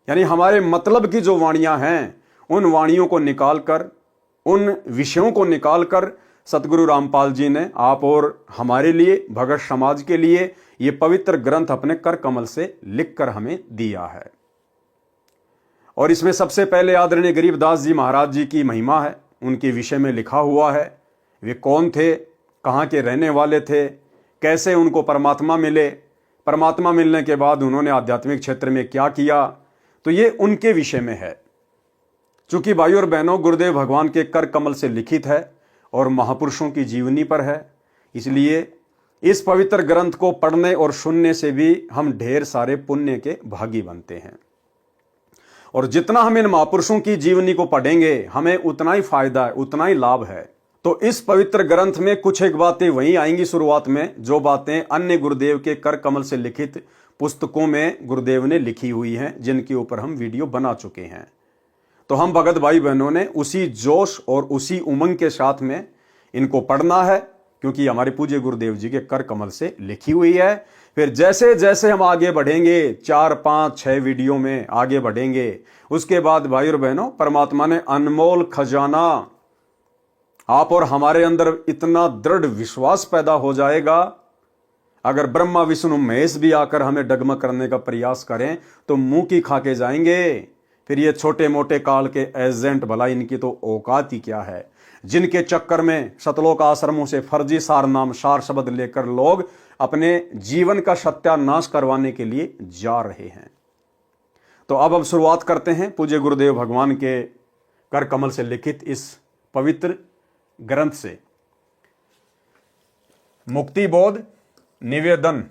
यानी हमारे मतलब की जो वाणियां हैं, उन वाणियों को निकालकर, उन विषयों को निकालकर सतगुरु रामपाल जी ने आप और हमारे लिए, भगत समाज के लिए, ये पवित्र ग्रंथ अपने कर कमल से लिखकर हमें दिया है। और इसमें सबसे पहले आदरणीय गरीबदास जी महाराज जी की महिमा है, उनके विषय में लिखा हुआ है। वे कौन थे, कहाँ के रहने वाले थे, कैसे उनको परमात्मा मिले, परमात्मा मिलने के बाद उन्होंने आध्यात्मिक क्षेत्र में क्या किया, तो ये उनके विषय में है। चूंकि भाई और बहनों, गुरुदेव भगवान के कर कमल से लिखित है और महापुरुषों की जीवनी पर है, इसलिए इस पवित्र ग्रंथ को पढ़ने और सुनने से भी हम ढेर सारे पुण्य के भागी बनते हैं। और जितना हम इन महापुरुषों की जीवनी को पढ़ेंगे, हमें उतना ही फायदा है, उतना ही लाभ है। तो इस पवित्र ग्रंथ में कुछ एक बातें वहीं आएंगी शुरुआत में, जो बातें अन्य गुरुदेव के कर कमल से लिखित पुस्तकों में गुरुदेव ने लिखी हुई हैं, जिनके ऊपर हम वीडियो बना चुके हैं। तो हम भगत भाई बहनों ने उसी जोश और उसी उमंग के साथ में इनको पढ़ना है, क्योंकि हमारे पूज्य गुरुदेव जी के कर कमल से लिखी हुई है। फिर जैसे जैसे हम आगे बढ़ेंगे, 4, 5, 6 वीडियो में आगे बढ़ेंगे, उसके बाद भाई और बहनों, परमात्मा ने अनमोल खजाना आप और हमारे अंदर इतना दृढ़ विश्वास पैदा हो जाएगा, अगर ब्रह्मा विष्णु महेश भी आकर हमें डगमग करने का प्रयास करें तो मुंह की खा के जाएंगे। फिर ये छोटे मोटे काल के एजेंट, भला इनकी तो औकात ही क्या है, जिनके चक्कर में सतलोक आश्रमों से फर्जी सार नाम सार शब्द लेकर लोग अपने जीवन का सत्यानाश करवाने के लिए जा रहे हैं। तो अब हम शुरुआत करते हैं पूज्य गुरुदेव भगवान के कर कमल से लिखित इस पवित्र ग्रंथ से। मुक्ति बोध निवेदन।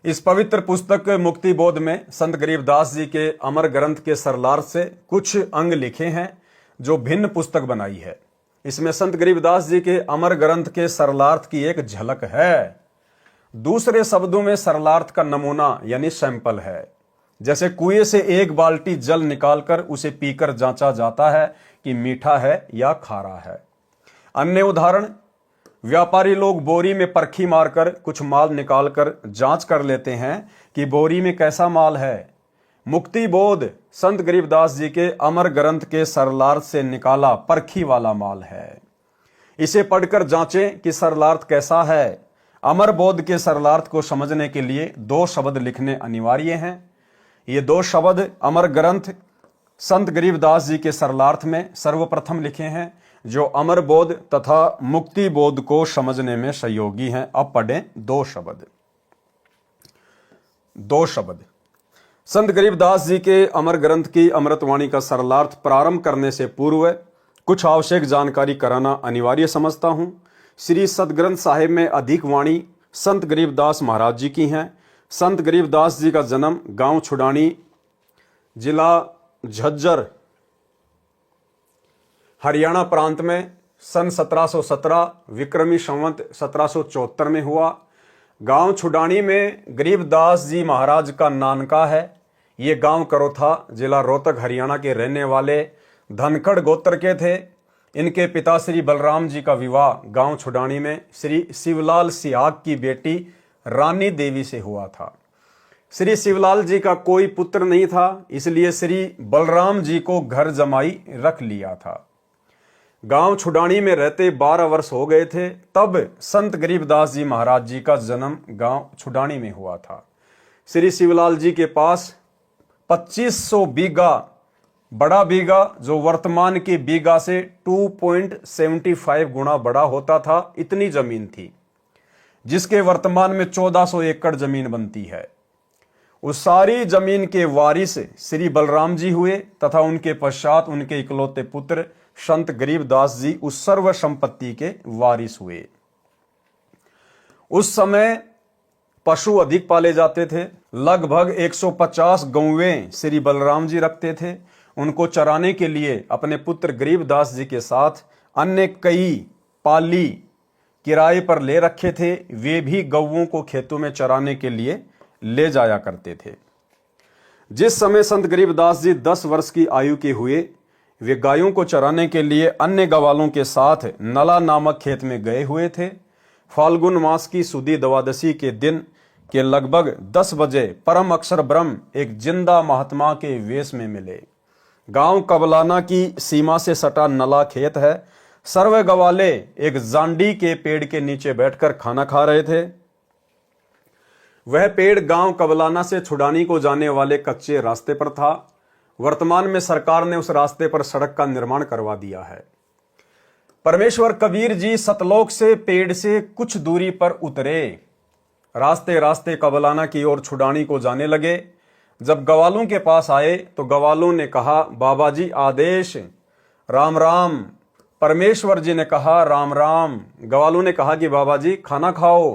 इस पवित्र पुस्तक मुक्ति बोध में संत गरीबदास जी के अमर ग्रंथ के सरलार्थ से कुछ अंग लिखे हैं जो भिन्न पुस्तक बनाई है। इसमें संत गरीबदास जी के अमर ग्रंथ के सरलार्थ की एक झलक है। दूसरे शब्दों में सरलार्थ का नमूना यानी सैंपल है। जैसे कुएं से एक बाल्टी जल निकालकर उसे पीकर जांचा जाता है कि मीठा है या खारा है। अन्य उदाहरण, व्यापारी लोग बोरी में परखी मारकर कुछ माल निकालकर जांच कर लेते हैं कि बोरी में कैसा माल है। मुक्ति बोध संत गरीबदास जी के अमर ग्रंथ के सरलार्थ से निकाला परखी वाला माल है। इसे पढ़कर जांचें कि सरलार्थ कैसा है। अमर बोध के सरलार्थ को समझने के लिए दो शब्द लिखने अनिवार्य हैं। ये दो शब्द अमर ग्रंथ संत गरीबदास जी के सरलार्थ में सर्वप्रथम लिखे हैं, जो अमर बोध तथा मुक्ति बोध को समझने में सहयोगी हैं। अब पढ़ें दो शब्द। संत गरीबदास जी के अमर ग्रंथ की अमृतवाणी का सरलार्थ प्रारंभ करने से पूर्व कुछ आवश्यक जानकारी कराना अनिवार्य समझता हूं। श्री सदग्रंथ साहिब में अधिक वाणी संत गरीबदास महाराज जी की हैं। संत गरीबदास जी का जन्म गांव छुडानी, जिला झज्जर, हरियाणा प्रांत में सन 1717 विक्रमी संवत 1774 में हुआ। गांव छुडानी में गरीबदास जी महाराज का नानका है। ये गांव करोथा, जिला रोहतक, हरियाणा के रहने वाले धनखड़ गोत्र के थे। इनके पिता श्री बलराम जी का विवाह गांव छुडानी में श्री शिवलाल सिहाग की बेटी रानी देवी से हुआ था। श्री शिवलाल जी का कोई पुत्र नहीं था, इसलिए श्री बलराम जी को घर जमाई रख लिया था। गांव छुडानी में रहते 12 वर्ष हो गए थे, तब संत गरीबदास जी महाराज जी का जन्म गांव छुडानी में हुआ था। श्री शिवलाल जी के पास 2500 बीघा, बड़ा बीघा जो वर्तमान के बीघा से 2.75 गुना बड़ा होता था, इतनी जमीन थी, जिसके वर्तमान में 1400 एकड़ जमीन बनती है। उस सारी जमीन के वारिस श्री बलराम जी हुए तथा उनके पश्चात उनके इकलौते पुत्र संत गरीबदास जी उस सर्व संपत्ति के वारिस हुए। उस समय पशु अधिक पाले जाते थे। लगभग 150 गौवें श्री बलराम जी रखते थे। उनको चराने के लिए अपने पुत्र गरीबदास जी के साथ अन्य कई पाली किराए पर ले रखे थे। वे भी गौवों को खेतों में चराने के लिए ले जाया करते थे। जिस समय संत गरीबदास जी 10 वर्ष की आयु के हुए, वे गायों को चराने के लिए अन्य गवालों के साथ नला नामक खेत में गए हुए थे। फाल्गुन मास की सुदी द्वादशी के दिन के लगभग 10 बजे परम अक्षर ब्रह्म एक जिंदा महात्मा के वेश में मिले। गांव कबलाना की सीमा से सटा नला खेत है। सर्व गवाले एक जांडी के पेड़ के नीचे बैठकर खाना खा रहे थे। वह पेड़ गांव कबलाना से छुडानी को जाने वाले कच्चे रास्ते पर था। वर्तमान में सरकार ने उस रास्ते पर सड़क का निर्माण करवा दिया है। परमेश्वर कबीर जी सतलोक से पेड़ से कुछ दूरी पर उतरे। रास्ते रास्ते कबलाना की ओर छुडानी को जाने लगे। जब गवालों के पास आए तो गवालों ने कहा, बाबा जी आदेश। राम राम। परमेश्वर जी ने कहा, राम राम। गवालों ने कहा कि बाबा जी खाना खाओ।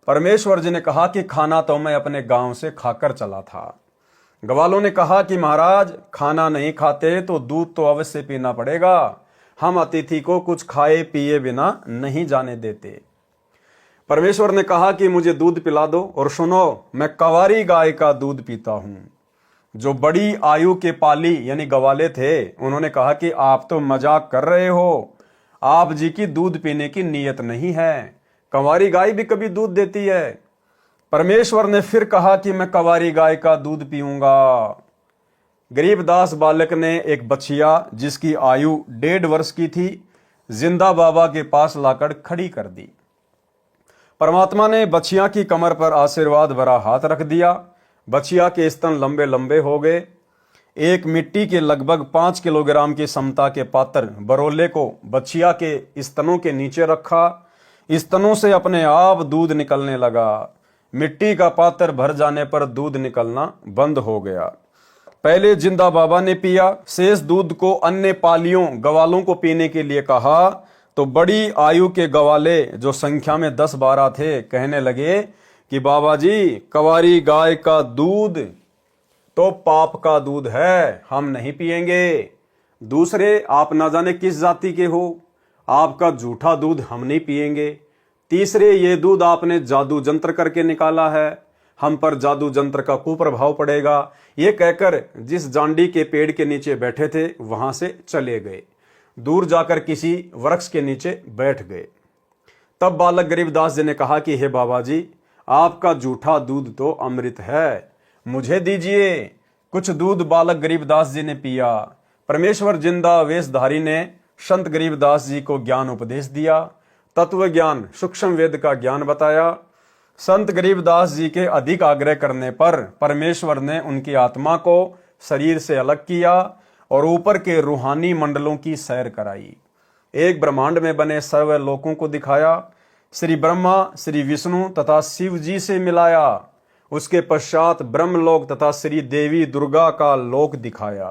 परमेश्वर जी ने कहा कि खाना तो मैं अपने गांव से खाकर चला था। गवालों ने कहा कि महाराज खाना नहीं खाते तो दूध तो अवश्य पीना पड़ेगा। हम अतिथि को कुछ खाए पिए बिना नहीं जाने देते। परमेश्वर ने कहा कि मुझे दूध पिला दो, और सुनो, मैं कंवारी गाय का दूध पीता हूं। जो बड़ी आयु के पाली यानी गवाले थे, उन्होंने कहा कि आप तो मजाक कर रहे हो, आप जी की दूध पीने की नीयत नहीं है। कंवारी गाय भी कभी दूध देती है। परमेश्वर ने फिर कहा कि मैं कंवारी गाय का दूध पीऊंगा। गरीबदास बालक ने एक बछिया जिसकी आयु 1.5 वर्ष की थी, जिंदा बाबा के पास लाकर खड़ी कर दी। परमात्मा ने बछिया की कमर पर आशीर्वाद भरा हाथ रख दिया। बछिया के स्तन लंबे लंबे हो गए। एक मिट्टी के लगभग 5 किलोग्राम की समता के पात्र बरोले को बछिया के स्तनों के नीचे रखा। स्तनों से अपने आप दूध निकलने लगा। मिट्टी का पात्र भर जाने पर दूध निकलना बंद हो गया। पहले जिंदा बाबा ने पिया। शेष दूध को अन्य पालियों गवालों को पीने के लिए कहा तो बड़ी आयु के गवाले जो संख्या में 10-12 थे कहने लगे कि बाबा जी, कवारी गाय का दूध तो पाप का दूध है, हम नहीं पिएंगे। दूसरे, आप ना जाने किस जाति के हो, आपका झूठा दूध हम नहीं पिएंगे। तीसरे, ये दूध आपने जादू जंत्र करके निकाला है, हम पर जादू जंत्र का कुप्रभाव पड़ेगा। ये कहकर जिस जांडी के पेड़ के नीचे बैठे थे वहां से चले गए। दूर जाकर किसी वृक्ष के नीचे बैठ गए। तब बालक गरीबदास जी ने कहा कि हे बाबा जी, आपका झूठा दूध तो अमृत है, मुझे दीजिए। कुछ दूध बालक गरीबदास जी ने पिया। परमेश्वर जिंदा वेशधारी ने संत गरीबदास जी को ज्ञान उपदेश दिया, तत्व ज्ञान, सूक्ष्म वेद का ज्ञान बताया। संत गरीबदास जी के अधिक आग्रह करने पर परमेश्वर ने उनकी आत्मा को शरीर से अलग किया और ऊपर के रूहानी मंडलों की सैर कराई। एक ब्रह्मांड में बने सर्व लोकों को दिखाया। श्री ब्रह्मा, श्री विष्णु तथा शिव जी से मिलाया। उसके पश्चात ब्रह्मलोक तथा श्री देवी दुर्गा का लोक दिखाया।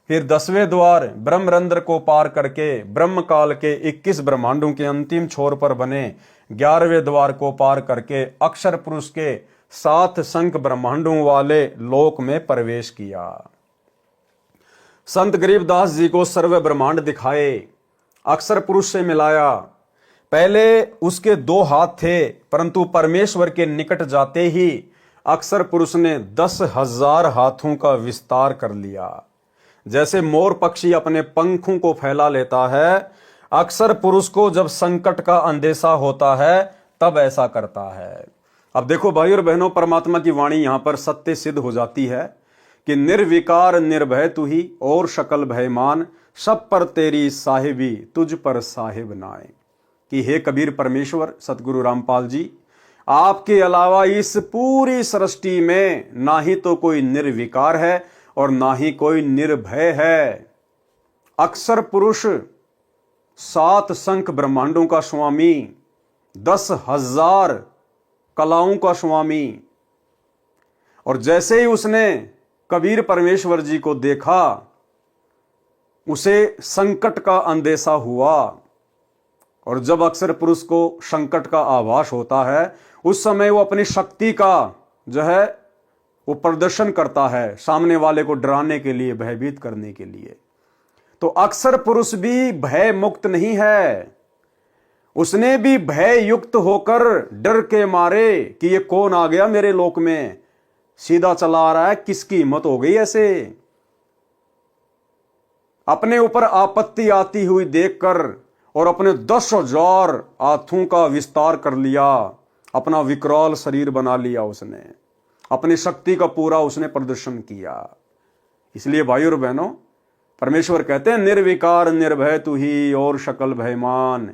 फिर 10वें द्वार ब्रह्मरंध्र को पार करके ब्रह्म काल के 21 ब्रह्मांडों के अंतिम छोर पर बने 11वें द्वार को पार करके अक्षर पुरुष के 7 संख ब्रह्मांडों वाले लोक में प्रवेश किया। संत गरीबदास जी को सर्व ब्रह्मांड दिखाए, अक्षर पुरुष से मिलाया। पहले उसके 2 हाथ थे, परंतु परमेश्वर के निकट जाते ही अक्षर पुरुष ने 10,000 हाथों का विस्तार कर लिया। जैसे मोर पक्षी अपने पंखों को फैला लेता है, अक्षर पुरुष को जब संकट का अंदेशा होता है तब ऐसा करता है। अब देखो भाई और बहनों, परमात्मा की वाणी यहां पर सत्य सिद्ध हो जाती है कि निर्विकार निर्भय तू ही और शकल भयमान, सब पर तेरी साहिबी तुझ पर साहिब नाए। कि हे कबीर परमेश्वर सतगुरु रामपाल जी, आपके अलावा इस पूरी सृष्टि में ना ही तो कोई निर्विकार है और ना ही कोई निर्भय है। अक्षर पुरुष 7 संख ब्रह्मांडों का स्वामी, 10,000 कलाओं का स्वामी। और जैसे ही उसने कबीर परमेश्वर जी को देखा, उसे संकट का अंदेशा हुआ। और जब अक्षर पुरुष को संकट का आभास होता है, उस समय वो अपनी शक्ति का जो है वो प्रदर्शन करता है, सामने वाले को डराने के लिए, भयभीत करने के लिए। तो अक्षर पुरुष भी भय मुक्त नहीं है, उसने भी भय युक्त होकर डर के मारे कि ये कौन आ गया मेरे लोक में, सीधा चला आ रहा है, किसकी हिम्मत हो गई ऐसे। अपने ऊपर आपत्ति आती हुई देखकर और अपने 10,000 हाथों का विस्तार कर लिया, अपना विकराल शरीर बना लिया उसने, अपनी शक्ति का पूरा उसने प्रदर्शन किया। इसलिए भाई और बहनों, परमेश्वर कहते हैं निर्विकार निर्भय तू ही और शकल भयमान,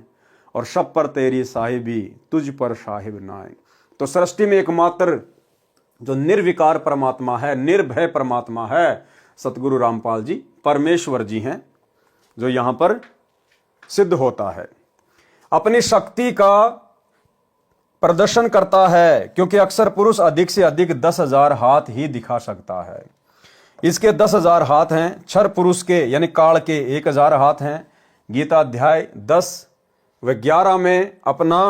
और सब पर तेरी साहिबी तुझ पर साहिब नाए। तो सृष्टि में एकमात्र जो निर्विकार परमात्मा है, निर्भय परमात्मा है, सतगुरु रामपाल जी परमेश्वर जी हैं, जो यहां पर सिद्ध होता है। अपनी शक्ति का प्रदर्शन करता है, क्योंकि अक्षर पुरुष अधिक से अधिक 10,000 हाथ ही दिखा सकता है। इसके 10,000 हाथ हैं। क्षर पुरुष के यानी काल के 1,000 हाथ हैं। गीता अध्याय 10 व 11 में अपना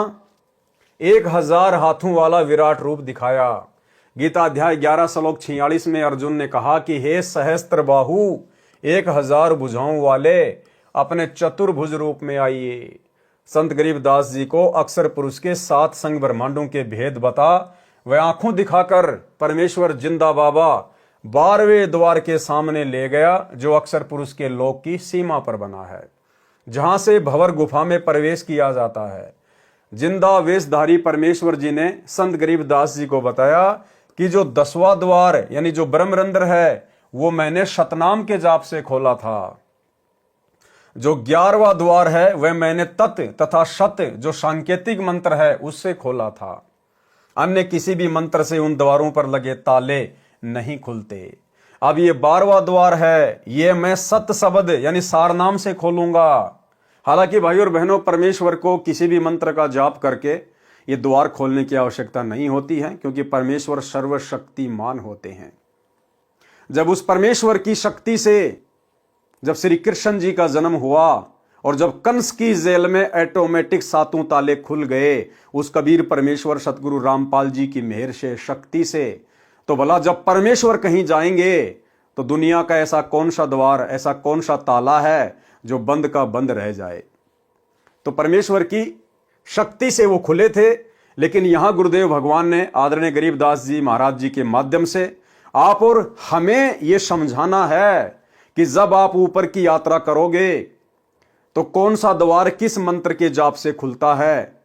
1,000 हाथों वाला विराट रूप दिखाया। गीता अध्याय 11 श्लोक 46 में अर्जुन ने कहा कि हे सहस्त्र बाहु, 1,000 भुजाओं वाले, अपने चतुर्भुज रूप में आइए। संत गरीबदास जी को अक्षर पुरुष के 7 संग ब्रह्मांडों के भेद बता वह आंखों दिखाकर परमेश्वर जिंदा बाबा 12वें द्वार के सामने ले गया, जो अक्षर पुरुष के लोक की सीमा पर बना है, जहां से भंवर गुफा में प्रवेश किया जाता है। जिंदा वेशधारी परमेश्वर जी ने संत गरीबदास जी को बताया कि जो 10वां द्वार यानी जो ब्रह्मरंध्र है, वो मैंने शतनाम के जाप से खोला था। जो 11वां द्वार है वह मैंने तत् तथा शत जो सांकेतिक मंत्र है उससे खोला था। अन्य किसी भी मंत्र से उन द्वारों पर लगे ताले नहीं खुलते। अब ये 12वां द्वार है, ये मैं सत शब्द यानी सार नाम से खोलूंगा। हालांकि भाई और बहनों, परमेश्वर को किसी भी मंत्र का जाप करके ये द्वार खोलने की आवश्यकता नहीं होती है, क्योंकि परमेश्वर सर्वशक्तिमान होते हैं। जब उस परमेश्वर की शक्ति से जब श्री कृष्ण जी का जन्म हुआ और जब कंस की जेल में ऑटोमेटिक सातों ताले खुल गए उस कबीर परमेश्वर सतगुरु रामपाल जी की मेहर से, शक्ति से, तो भला जब परमेश्वर कहीं जाएंगे तो दुनिया का ऐसा कौन सा द्वार, ऐसा कौन सा ताला है जो बंद का बंद रह जाए। तो परमेश्वर की शक्ति से वो खुले थे। लेकिन यहां गुरुदेव भगवान ने आदरणीय गरीबदास जी महाराज जी के माध्यम से आप और हमें यह समझाना है कि जब आप ऊपर की यात्रा करोगे तो कौन सा द्वार किस मंत्र के जाप से खुलता है,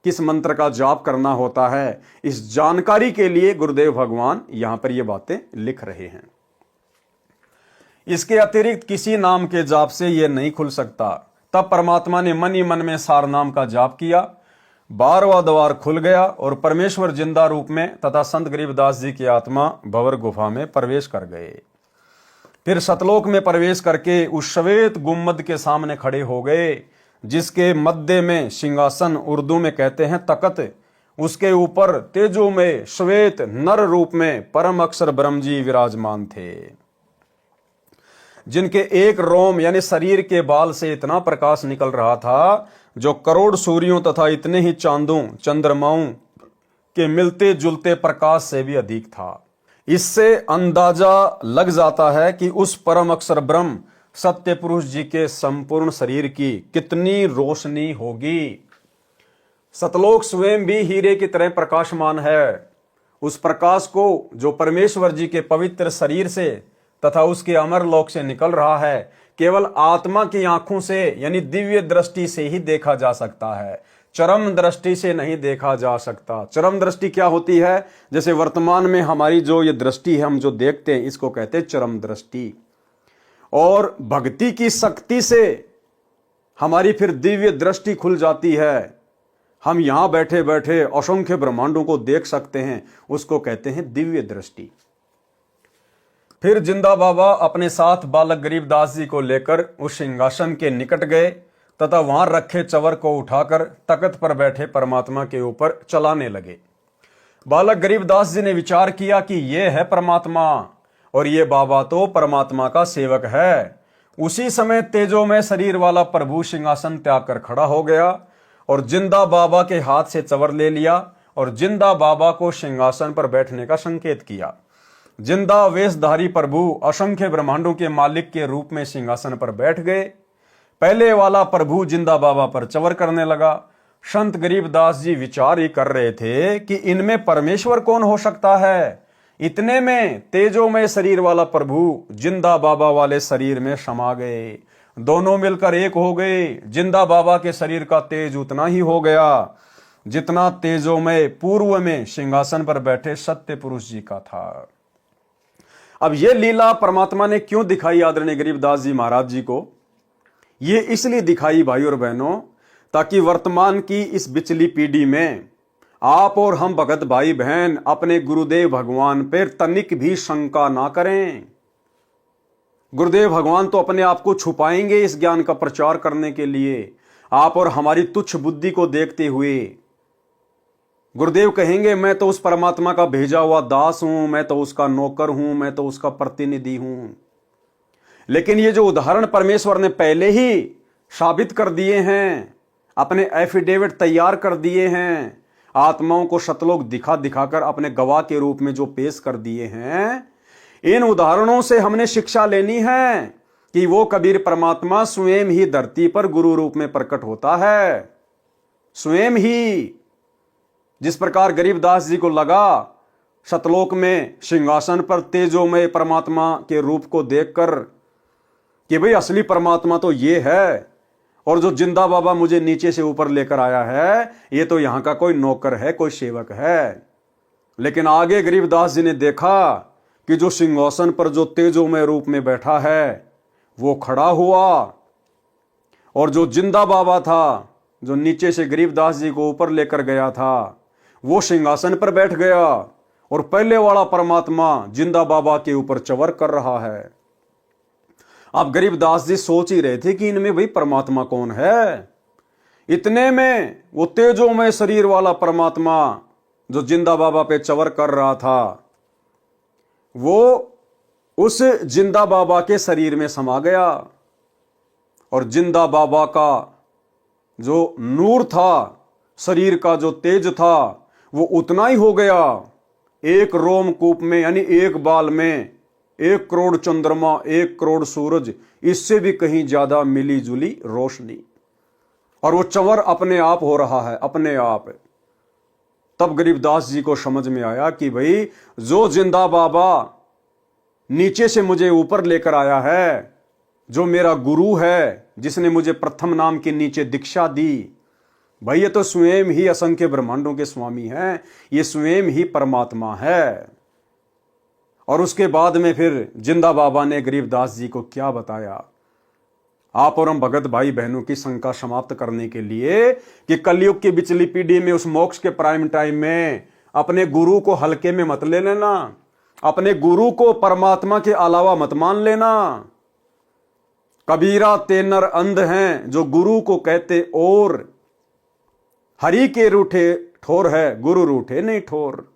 किस मंत्र का जाप करना होता है, इस जानकारी के लिए गुरुदेव भगवान यहां पर ये बातें लिख रहे हैं। इसके अतिरिक्त किसी नाम के जाप से यह नहीं खुल सकता। तब परमात्मा ने मन ही मन में सार नाम का जाप किया, 12वां द्वार खुल गया और परमेश्वर जिंदा रूप में तथा संत गरीबदास जी की आत्मा भंवर गुफा में प्रवेश कर गए। फिर सतलोक में प्रवेश करके उस श्वेत गुम्मद के सामने खड़े हो गए, जिसके मध्य में सिंहासन, उर्दू में कहते हैं तकत, उसके ऊपर तेजो में श्वेत नर रूप में परम अक्षर ब्रह्म जी विराजमान थे, जिनके एक रोम यानी शरीर के बाल से इतना प्रकाश निकल रहा था जो करोड़ सूर्यों तथा इतने ही चांदों चंद्रमाओं के मिलते जुलते प्रकाश से भी अधिक था। इससे अंदाजा लग जाता है कि उस परम अक्षर ब्रह्म सत्य पुरुष जी के संपूर्ण शरीर की कितनी रोशनी होगी। सतलोक स्वयं भी हीरे की तरह प्रकाशमान है। उस प्रकाश को जो परमेश्वर जी के पवित्र शरीर से तथा उसके अमर लोक से निकल रहा है, केवल आत्मा की आंखों से यानी दिव्य दृष्टि से ही देखा जा सकता है, चरम दृष्टि से नहीं देखा जा सकता। चरम दृष्टि क्या होती है? जैसे वर्तमान में हमारी जो ये दृष्टि है, हम जो देखते हैं, इसको कहते हैं चरम दृष्टि। और भक्ति की शक्ति से हमारी फिर दिव्य दृष्टि खुल जाती है। हम यहां बैठे बैठे असंख्य ब्रह्मांडों को देख सकते हैं, उसको कहते हैं दिव्य दृष्टि। फिर जिंदा बाबा अपने साथ बालक गरीबदास जी को लेकर उस सिंहासन के निकट गए तथा वहां रखे चवर को उठाकर तख्त पर बैठे परमात्मा के ऊपर चलाने लगे। बालक गरीबदास जी ने विचार किया कि यह है परमात्मा और ये बाबा तो परमात्मा का सेवक है। उसी समय तेजो में शरीर वाला प्रभु सिंहासन त्याग कर खड़ा हो गया और जिंदा बाबा के हाथ से चवर ले लिया और जिंदा बाबा को सिंहासन पर बैठने का संकेत किया। जिंदा वेशधारी प्रभु असंख्य ब्रह्मांडों के मालिक के रूप में सिंहासन पर बैठ गए। पहले वाला प्रभु जिंदा बाबा पर चवर करने लगा। संत गरीबदास जी विचार ही कर रहे थे कि इनमें परमेश्वर कौन हो सकता है। इतने में तेजो में शरीर वाला प्रभु जिंदा बाबा वाले शरीर में समा गए। दोनों मिलकर एक हो गए। जिंदा बाबा के शरीर का तेज उतना ही हो गया जितना तेजो में पूर्व में सिंहासन पर बैठे सत्य पुरुष जी का था। अब यह लीला परमात्मा ने क्यों दिखाई आदरणीय गरीबदास जी महाराज जी को? ये इसलिए दिखाई भाई और बहनों, ताकि वर्तमान की इस बिचली पीढ़ी में आप और हम भगत भाई बहन अपने गुरुदेव भगवान पर तनिक भी शंका ना करें। गुरुदेव भगवान तो अपने आप को छुपाएंगे इस ज्ञान का प्रचार करने के लिए। आप और हमारी तुच्छ बुद्धि को देखते हुए गुरुदेव कहेंगे, मैं तो उस परमात्मा का भेजा हुआ दास हूं, मैं तो उसका नौकर हूं, मैं तो उसका प्रतिनिधि हूं। लेकिन ये जो उदाहरण परमेश्वर ने पहले ही साबित कर दिए हैं, अपने एफिडेविट तैयार कर दिए हैं, आत्माओं को सतलोक दिखा दिखाकर अपने गवाह के रूप में जो पेश कर दिए हैं, इन उदाहरणों से हमने शिक्षा लेनी है कि वो कबीर परमात्मा स्वयं ही धरती पर गुरु रूप में प्रकट होता है। स्वयं ही जिस प्रकार गरीबदास जी को लगा सतलोक में सिंहासन पर तेजो में परमात्मा के रूप को देखकर कि भाई असली परमात्मा तो ये है और जो जिंदा बाबा मुझे नीचे से ऊपर लेकर आया है ये तो यहां का कोई नौकर है, कोई सेवक है। लेकिन आगे गरीबदास जी ने देखा कि जो सिंहासन पर जो तेजो में रूप में बैठा है वो खड़ा हुआ और जो जिंदा बाबा था, जो नीचे से गरीबदास जी को ऊपर लेकर गया था, वो सिंहासन पर बैठ गया और पहले वाला परमात्मा जिंदा बाबा के ऊपर चवर कर रहा है। अब गरीबदास जी सोच ही रहे थे कि इनमें भाई परमात्मा कौन है। इतने में वो तेजोमय शरीर वाला परमात्मा जो जिंदा बाबा पे चवर कर रहा था, वो उस जिंदा बाबा के शरीर में समा गया और जिंदा बाबा का जो नूर था, शरीर का जो तेज था, वो उतना ही हो गया। एक रोमकूप में यानी एक बाल में 1 करोड़ चंद्रमा, 1 करोड़ सूरज, इससे भी कहीं ज्यादा मिली जुली रोशनी, और वो चंवर अपने आप हो रहा है, अपने आप। तब गरीबदास जी को समझ में आया कि भाई जो जिंदा बाबा नीचे से मुझे ऊपर लेकर आया है, जो मेरा गुरु है, जिसने मुझे प्रथम नाम के नीचे दीक्षा दी, भाई ये तो स्वयं ही असंख्य ब्रह्मांडों के स्वामी हैं, ये स्वयं ही परमात्मा है। और उसके बाद में फिर जिंदा बाबा ने गरीबदास जी को क्या बताया। आप और हम भगत भाई बहनों की शंका समाप्त करने के लिए कि कलयुग की बिचली पीढ़ी में उस मोक्ष के प्राइम टाइम में अपने गुरु को हल्के में मत ले लेना, अपने गुरु को परमात्मा के अलावा मत मान लेना। कबीरा ते नर अंध हैं जो गुरु को कहते और, हरि के रूठे ठोर है गुरु रूठे नहीं ठोर।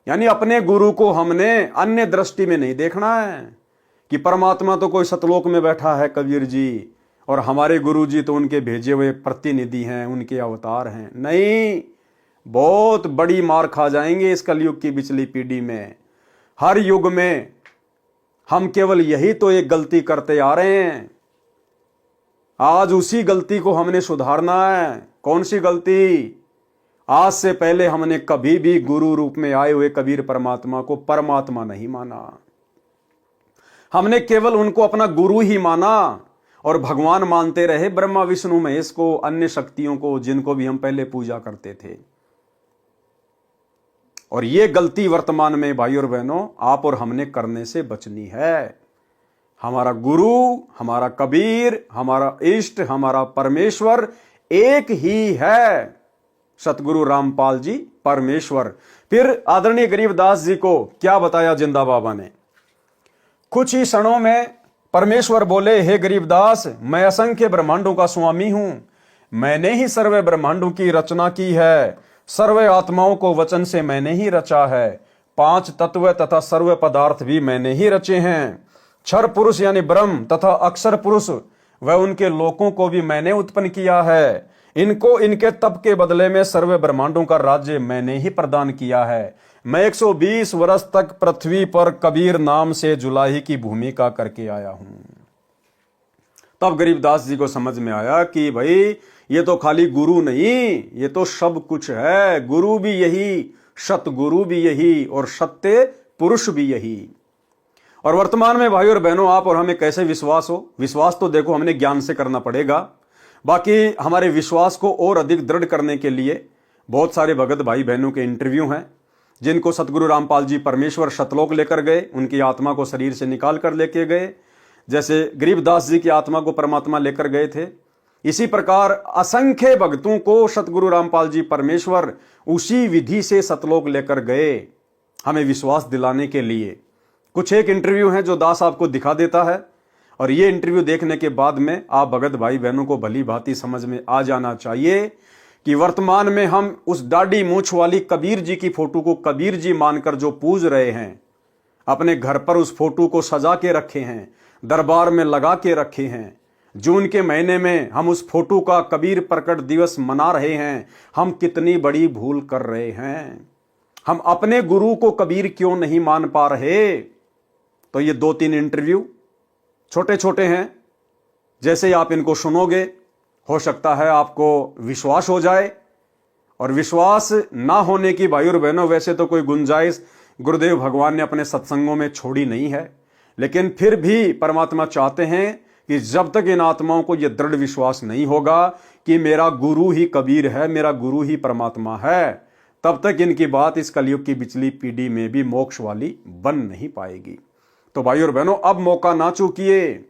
यानी अपने गुरु को हमने अन्य दृष्टि में नहीं देखना है कि परमात्मा तो कोई सतलोक में बैठा है कबीर जी, और हमारे गुरु जी तो उनके भेजे हुए प्रतिनिधि हैं, उनके अवतार हैं। नहीं, बहुत बड़ी मार खा जाएंगे इस कलयुग की बिचली पीढ़ी में। हर युग में हम केवल यही तो एक गलती करते आ रहे हैं, आज उसी गलती को हमने सुधारना है। कौन सी गलती? आज से पहले हमने कभी भी गुरु रूप में आए हुए कबीर परमात्मा को परमात्मा नहीं माना। हमने केवल उनको अपना गुरु ही माना और भगवान मानते रहे, ब्रह्मा विष्णु महेश को, अन्य शक्तियों को, जिनको भी हम पहले पूजा करते थे। और ये गलती वर्तमान में भाई और बहनों आप और हमने करने से बचनी है। हमारा गुरु, हमारा कबीर, हमारा इष्ट, हमारा परमेश्वर एक ही है, सतगुरु रामपाल जी परमेश्वर। फिर आदरणीय गरीबदास जी को क्या बताया जिंदा बाबा ने। कुछ ही क्षणों में परमेश्वर बोले, हे गरीबदास, मैं असंख्य ब्रह्मांडों का स्वामी हूं, मैंने ही सर्व ब्रह्मांडों की रचना की है, सर्व आत्माओं को वचन से मैंने ही रचा है, 5 तत्व तथा सर्व पदार्थ भी मैंने ही रचे हैं, क्षर पुरुष यानी ब्रह्म तथा अक्षर पुरुष व उनके लोकों को भी मैंने उत्पन्न किया है, इनको इनके तप के बदले में सर्व ब्रह्मांडों का राज्य मैंने ही प्रदान किया है। मैं 120 वर्ष तक पृथ्वी पर कबीर नाम से जुलाही की भूमिका करके आया हूं। तब गरीबदास जी को समझ में आया कि भाई ये तो खाली गुरु नहीं, ये तो सब कुछ है। गुरु भी यही, सतगुरु भी यही और सत्य पुरुष भी यही। और वर्तमान में भाई और बहनों आप और हमें कैसे विश्वास हो? विश्वास तो देखो हमने ज्ञान से करना पड़ेगा। बाकी हमारे विश्वास को और अधिक दृढ़ करने के लिए बहुत सारे भगत भाई बहनों के इंटरव्यू हैं, जिनको सतगुरु रामपाल जी परमेश्वर सतलोक लेकर गए, उनकी आत्मा को शरीर से निकाल कर लेके गए। जैसे गरीबदास जी की आत्मा को परमात्मा लेकर गए थे, इसी प्रकार असंख्य भक्तों को सतगुरु रामपाल जी परमेश्वर उसी विधि से सतलोक लेकर गए, हमें विश्वास दिलाने के लिए। कुछ एक इंटरव्यू हैं जो दास आपको दिखा देता है, और ये इंटरव्यू देखने के बाद में आप भगत भाई बहनों को भली भांति समझ में आ जाना चाहिए कि वर्तमान में हम उस दाढ़ी मूछ वाली कबीर जी की फोटो को कबीर जी मानकर जो पूज रहे हैं, अपने घर पर उस फोटो को सजा के रखे हैं, दरबार में लगा के रखे हैं, जून के महीने में हम उस फोटो का कबीर प्रकट दिवस मना रहे हैं, हम कितनी बड़ी भूल कर रहे हैं। हम अपने गुरु को कबीर क्यों नहीं मान पा रहे? तो ये 2-3 इंटरव्यू छोटे छोटे हैं, जैसे ही आप इनको सुनोगे हो सकता है आपको विश्वास हो जाए। और विश्वास ना होने की भाई और बहनों वैसे तो कोई गुंजाइश गुरुदेव भगवान ने अपने सत्संगों में छोड़ी नहीं है, लेकिन फिर भी परमात्मा चाहते हैं कि जब तक इन आत्माओं को यह दृढ़ विश्वास नहीं होगा कि मेरा गुरु ही कबीर है, मेरा गुरु ही परमात्मा है, तब तक इनकी बात इस कलयुग की पिछली पीढ़ी में भी मोक्ष वाली बन नहीं पाएगी। तो भाई और बहनों अब मौका ना चूकिए,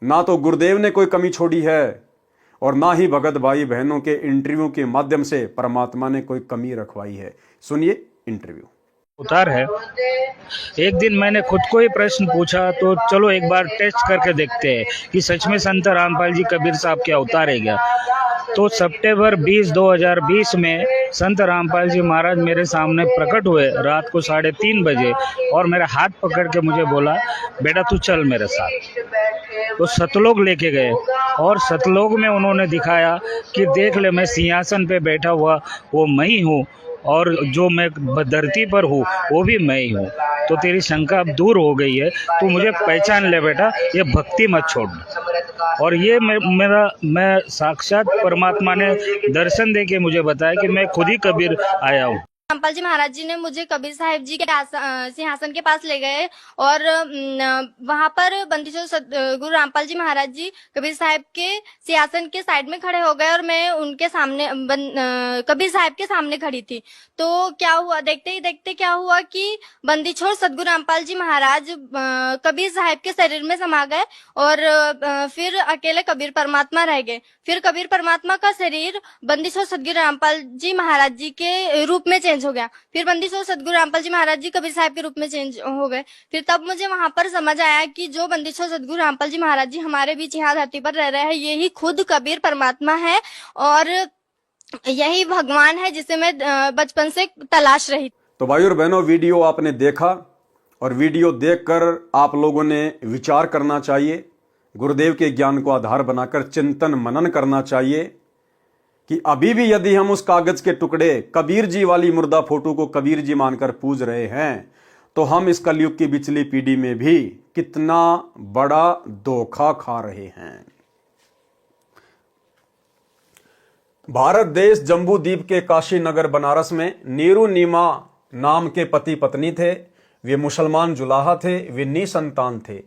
ना तो गुरुदेव ने कोई कमी छोड़ी है और ना ही भगत भाई बहनों के इंटरव्यू के माध्यम से परमात्मा ने कोई कमी रखवाई है। सुनिए इंटरव्यू। उतार है। एक दिन मैंने खुद को ही प्रश्न पूछा, तो चलो एक बार टेस्ट करके देखते हैं कि सच में संत रामपाल जी कबीर साहब क्या उतारे क्या। तो सितंबर 20, 2020 में संत रामपाल जी महाराज मेरे सामने प्रकट हुए रात को 3:30 बजे और मेरा हाथ पकड़ के मुझे बोला, बेटा तू चल मेरे साथ। तो सतलोक लेके गए और सतलोक में उन्होंने दिखाया कि देख ले, मैं सिंहासन पे बैठा हुआ वो मैं ही हूँ और जो मैं धरती पर हूँ वो भी मैं ही हूँ। तो तेरी शंका अब दूर हो गई है, तू मुझे पहचान ले बेटा, ये भक्ति मत छोड़। और ये मैं साक्षात परमात्मा ने दर्शन दे के मुझे बताया कि मैं खुद ही कबीर आया हूँ। रामपाल जी महाराज जी ने मुझे कबीर साहिब जी के सिंहासन के पास ले गए और वहां पर बंदीछोड़ गुरु रामपाल जी महाराज जी कबीर साहिब के सिंहासन के साइड में खड़े हो गए और मैं उनके सामने कबीर साहिब के सामने खड़ी थी। तो क्या हुआ, देखते ही देखते क्या हुआ कि बंदीछोड़ सतगुरु रामपाल जी महाराज कबीर साहिब के शरीर में समा गए और फिर अकेले कबीर परमात्मा रह गए। फिर कबीर परमात्मा का शरीर बंदीछोड़ सतगुरु रामपाल जी महाराज जी के रूप में चेंज हो गया। फिर बंदीछोड़ सतगुरु रामपाल जी महाराज जी कबीर साहिब के रूप में चेंज हो गए। फिर तब मुझे वहां पर समझ आया कि जो बंदीछोड़ सतगुरु रामपाल जी महाराज जी हमारे बीच यहाँ धरती पर रह रहे हैं, ये ही खुद कबीर परमात्मा है और यही भगवान है जिसे मैं बचपन से तलाश रही। तो भाई और बहनों, वीडियो आपने देखा और वीडियो देखकर आप लोगों ने विचार करना चाहिए, गुरुदेव के ज्ञान को आधार बनाकर चिंतन मनन करना चाहिए कि अभी भी यदि हम उस कागज के टुकड़े कबीर जी वाली मुर्दा फोटो को कबीर जी मानकर पूज रहे हैं तो हम इस कलयुग की पिछली पीढ़ी में भी कितना बड़ा धोखा खा रहे हैं। भारत देश जम्बू द्वीप के काशी नगर बनारस में नीरू नीमा नाम के पति पत्नी थे। वे मुसलमान जुलाहा थे, वे निसंतान थे।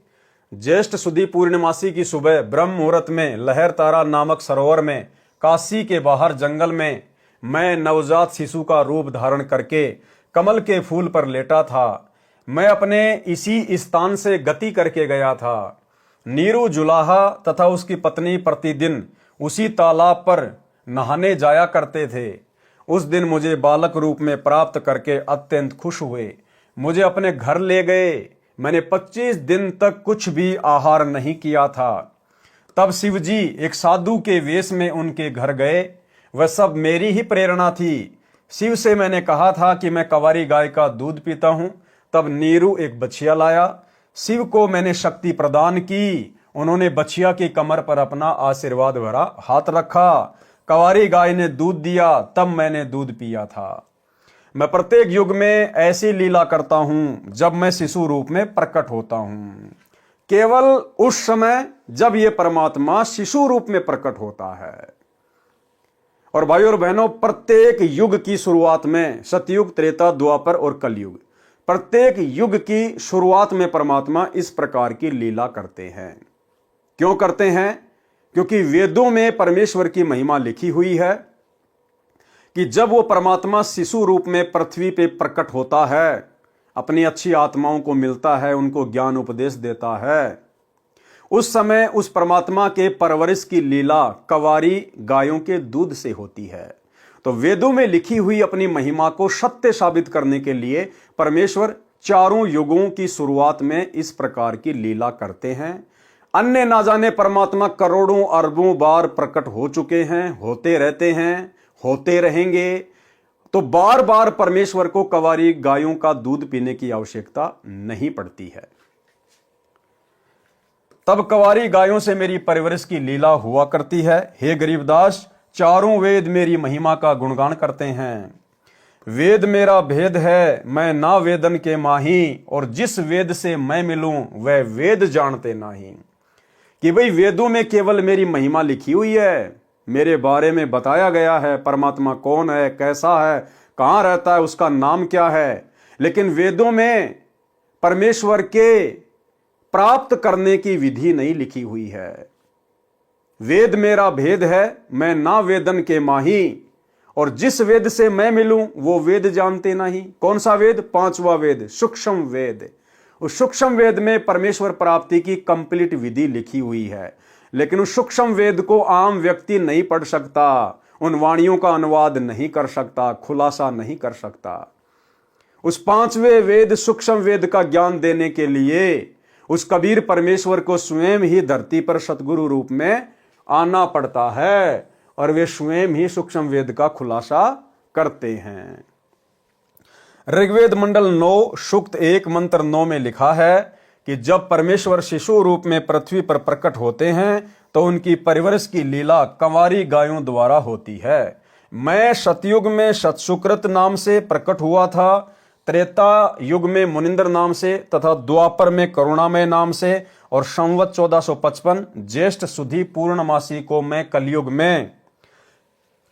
ज्येष्ठ सुदी पूर्णिमासी की सुबह ब्रह्म मुहूर्त में लहर तारा नामक सरोवर में काशी के बाहर जंगल में मैं नवजात शिशु का रूप धारण करके कमल के फूल पर लेटा था। मैं अपने इसी स्थान से गति करके गया था। नीरू जुलाहा तथा उसकी पत्नी प्रतिदिन उसी तालाब पर नहाने जाया करते थे। उस दिन मुझे बालक रूप में प्राप्त करके अत्यंत खुश हुए। मुझे अपने घर ले गए। मैंने 25 दिन तक कुछ भी आहार नहीं किया था। तब शिवजी एक साधु के वेश में उनके घर गए। वह सब मेरी ही प्रेरणा थी। शिव से मैंने कहा था कि मैं कंवारी गाय का दूध पीता हूं। तब नीरू एक बछिया लाया। शिव को मैंने शक्ति प्रदान की। उन्होंने बछिया की कमर पर अपना आशीर्वाद भरा हाथ रखा। कंवारी गाय ने दूध दिया, तब मैंने दूध पिया था। मैं प्रत्येक युग में ऐसी लीला करता हूं जब मैं शिशु रूप में प्रकट होता हूं, केवल उस समय जब यह परमात्मा शिशु रूप में प्रकट होता है। और भाई और बहनों, प्रत्येक युग की शुरुआत में सतयुग, त्रेता, द्वापर और कलयुग, प्रत्येक युग की शुरुआत में परमात्मा इस प्रकार की लीला करते हैं। क्यों करते हैं? क्योंकि वेदों में परमेश्वर की महिमा लिखी हुई है कि जब वो परमात्मा शिशु रूप में पृथ्वी पे प्रकट होता है, अपनी अच्छी आत्माओं को मिलता है, उनको ज्ञान उपदेश देता है, उस समय उस परमात्मा के परवरिश की लीला कंवारी गायों के दूध से होती है। तो वेदों में लिखी हुई अपनी महिमा को सत्य साबित करने के लिए परमेश्वर चारों युगों की शुरुआत में इस प्रकार की लीला करते हैं। अन्य ना जाने परमात्मा करोड़ों अरबों बार प्रकट हो चुके हैं, होते रहते हैं, होते रहेंगे। तो बार बार परमेश्वर को कंवारी गायों का दूध पीने की आवश्यकता नहीं पड़ती है। तब कंवारी गायों से मेरी परवरिश की लीला हुआ करती है। हे गरीबदास, चारों वेद मेरी महिमा का गुणगान करते हैं। वेद मेरा भेद है, मैं ना वेदन के माही, और जिस वेद से मैं मिलूं वह वेद जानते नहीं। कि भाई वेदों में केवल मेरी महिमा लिखी हुई है, मेरे बारे में बताया गया है, परमात्मा कौन है, कैसा है, कहाँ रहता है, उसका नाम क्या है, लेकिन वेदों में परमेश्वर के प्राप्त करने की विधि नहीं लिखी हुई है। वेद मेरा भेद है, मैं ना वेदन के माही, और जिस वेद से मैं मिलूं वो वेद जानते नहीं। कौन सा वेद? 5वां वेद, सूक्ष्म वेद। उस सूक्ष्म वेद में परमेश्वर प्राप्ति की कंप्लीट विधि लिखी हुई है, लेकिन उस सूक्ष्म वेद को आम व्यक्ति नहीं पढ़ सकता, उन वाणियों का अनुवाद नहीं कर सकता, खुलासा नहीं कर सकता। उस पांचवें वेद सूक्ष्म वेद का ज्ञान देने के लिए उस कबीर परमेश्वर को स्वयं ही धरती पर सतगुरु रूप में आना पड़ता है और वे स्वयं ही सूक्ष्म वेद का खुलासा करते हैं। ऋग्वेद मंडल 9 सूक्त 1 मंत्र 9 में लिखा है कि जब परमेश्वर शिशु रूप में पृथ्वी पर प्रकट होते हैं तो उनकी परवरिश की लीला कंवारी गायों द्वारा होती है। मैं सतयुग में सतसुकृत नाम से प्रकट हुआ था, त्रेता युग में मुनिंद्र नाम से तथा द्वापर में करुणामय नाम से, और संवत 1455 ज्येष्ठ सुधी पूर्णमासी को मैं कलयुग में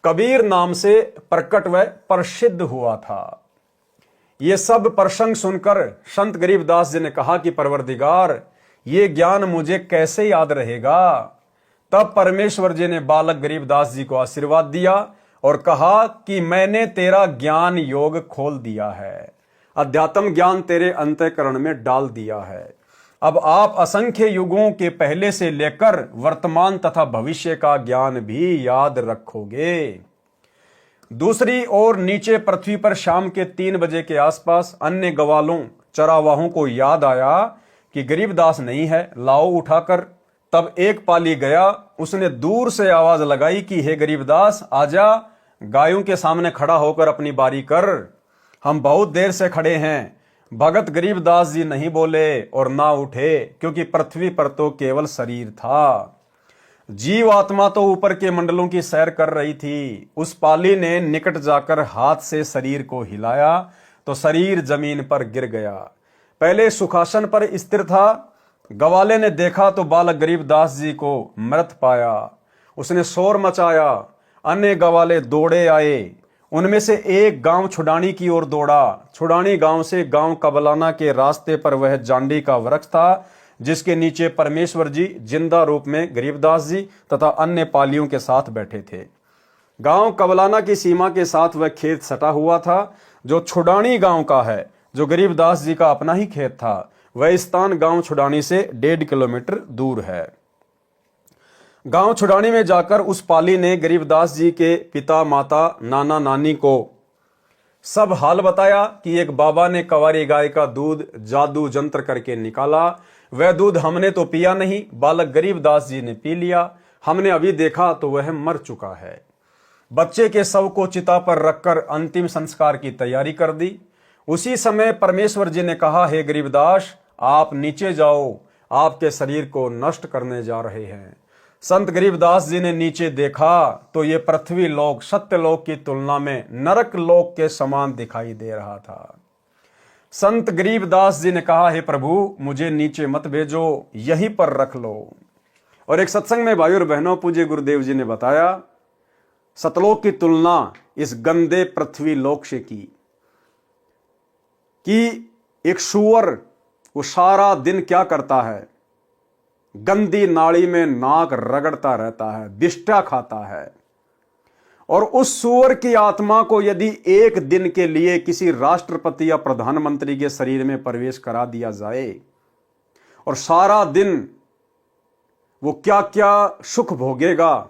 कबीर नाम से प्रकट व प्रसिद्ध हुआ था। ये सब प्रसंग सुनकर संत गरीबदास जी ने कहा कि परवरदिगार, ये ज्ञान मुझे कैसे याद रहेगा। तब परमेश्वर जी ने बालक गरीबदास जी को आशीर्वाद दिया और कहा कि मैंने तेरा ज्ञान योग खोल दिया है, अध्यात्म ज्ञान तेरे अंतःकरण में डाल दिया है। अब आप असंख्य युगों के पहले से लेकर वर्तमान तथा भविष्य का ज्ञान भी याद रखोगे। दूसरी ओर नीचे पृथ्वी पर शाम के 3 बजे के आसपास अन्य गवालों चरावाहों को याद आया कि गरीबदास नहीं है, लाओ उठाकर। तब एक पाली गया, उसने दूर से आवाज लगाई कि हे गरीबदास आजा, गायों के सामने खड़ा होकर अपनी बारी कर, हम बहुत देर से खड़े हैं। भगत गरीबदास जी नहीं बोले और ना उठे, क्योंकि पृथ्वी पर तो केवल शरीर था, जीव आत्मा तो ऊपर के मंडलों की सैर कर रही थी। उस पाली ने निकट जाकर हाथ से शरीर को हिलाया तो शरीर जमीन पर गिर गया। पहले सुखासन पर स्थिर था। गवाले ने देखा तो बालक गरीबदास जी को मृत पाया। उसने शोर मचाया, अन्य गवाले दौड़े आए। उनमें से एक गांव छुडानी की ओर दौड़ा। छुडानी गांव से गांव कबलाना के रास्ते पर वह जांडी का वृक्ष था, जिसके नीचे परमेश्वर जी जिंदा रूप में गरीबदास जी तथा अन्य पालियों के साथ बैठे थे। गांव कबलाना की सीमा के साथ वह खेत सटा हुआ था जो छुडानी गांव का है, जो गरीबदास जी का अपना ही खेत था। वह स्थान गांव छुडानी से 1.5 किलोमीटर दूर है। गांव छुडानी में जाकर उस पाली ने गरीबदास जी के पिता, माता, नाना, नानी को सब हाल बताया कि एक बाबा ने कंवारी गाय का दूध जादू जंत्र करके निकाला। वह दूध हमने तो पिया नहीं, बालक गरीबदास जी ने पी लिया। हमने अभी देखा तो वह मर चुका है। बच्चे के शव को चिता पर रखकर अंतिम संस्कार की तैयारी कर दी। उसी समय परमेश्वर जी ने कहा, हे गरीबदास आप नीचे जाओ, आपके शरीर को नष्ट करने जा रहे हैं। संत गरीबदास जी ने नीचे देखा तो ये पृथ्वी लोक सत्यलोक की तुलना में नरक लोक के समान दिखाई दे रहा था। संत गरीबदास जी ने कहा, हे प्रभु मुझे नीचे मत भेजो, यहीं पर रख लो। और एक सत्संग में भाइयों और बहनों पूज्य गुरुदेव जी ने बताया, सतलोक की तुलना इस गंदे पृथ्वी लोक से की कि एक सूअर वो सारा दिन क्या करता है, गंदी नाली में नाक रगड़ता रहता है, बिष्टा खाता है। और उस सूअर की आत्मा को यदि एक दिन के लिए किसी राष्ट्रपति या प्रधानमंत्री के शरीर में प्रवेश करा दिया जाए और सारा दिन वो क्या क्या सुख भोगेगा,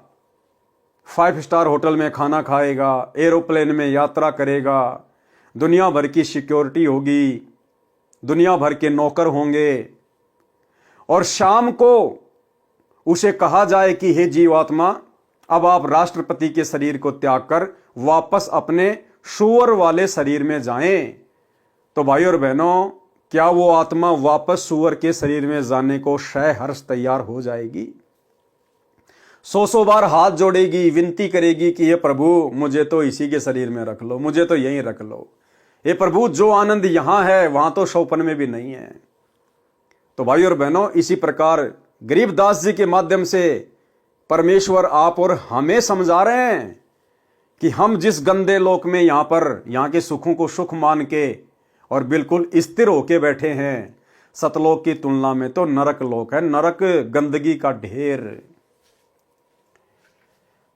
5 स्टार होटल में खाना खाएगा, एरोप्लेन में यात्रा करेगा, दुनिया भर की सिक्योरिटी होगी, दुनिया भर के नौकर होंगे, और शाम को उसे कहा जाए कि हे जीवात्मा अब आप राष्ट्रपति के शरीर को त्याग कर वापस अपने सूअर वाले शरीर में जाएं, तो भाई और बहनों क्या वो आत्मा वापस सूअर के शरीर में जाने को सहर्ष तैयार हो जाएगी? 100 बार हाथ जोड़ेगी, विनती करेगी कि हे प्रभु मुझे तो इसी के शरीर में रख लो, मुझे तो यहीं रख लो। हे प्रभु जो आनंद यहां है वहां तो सौपन में भी नहीं है। तो भाई और बहनों इसी प्रकार गरीबदास जी के माध्यम से परमेश्वर आप और हमें समझा रहे हैं कि हम जिस गंदे लोक में यहाँ के सुखों को सुख मान के और बिल्कुल स्थिर होके बैठे हैं, सतलोक की तुलना में तो नरक लोक है, नरक गंदगी का ढेर।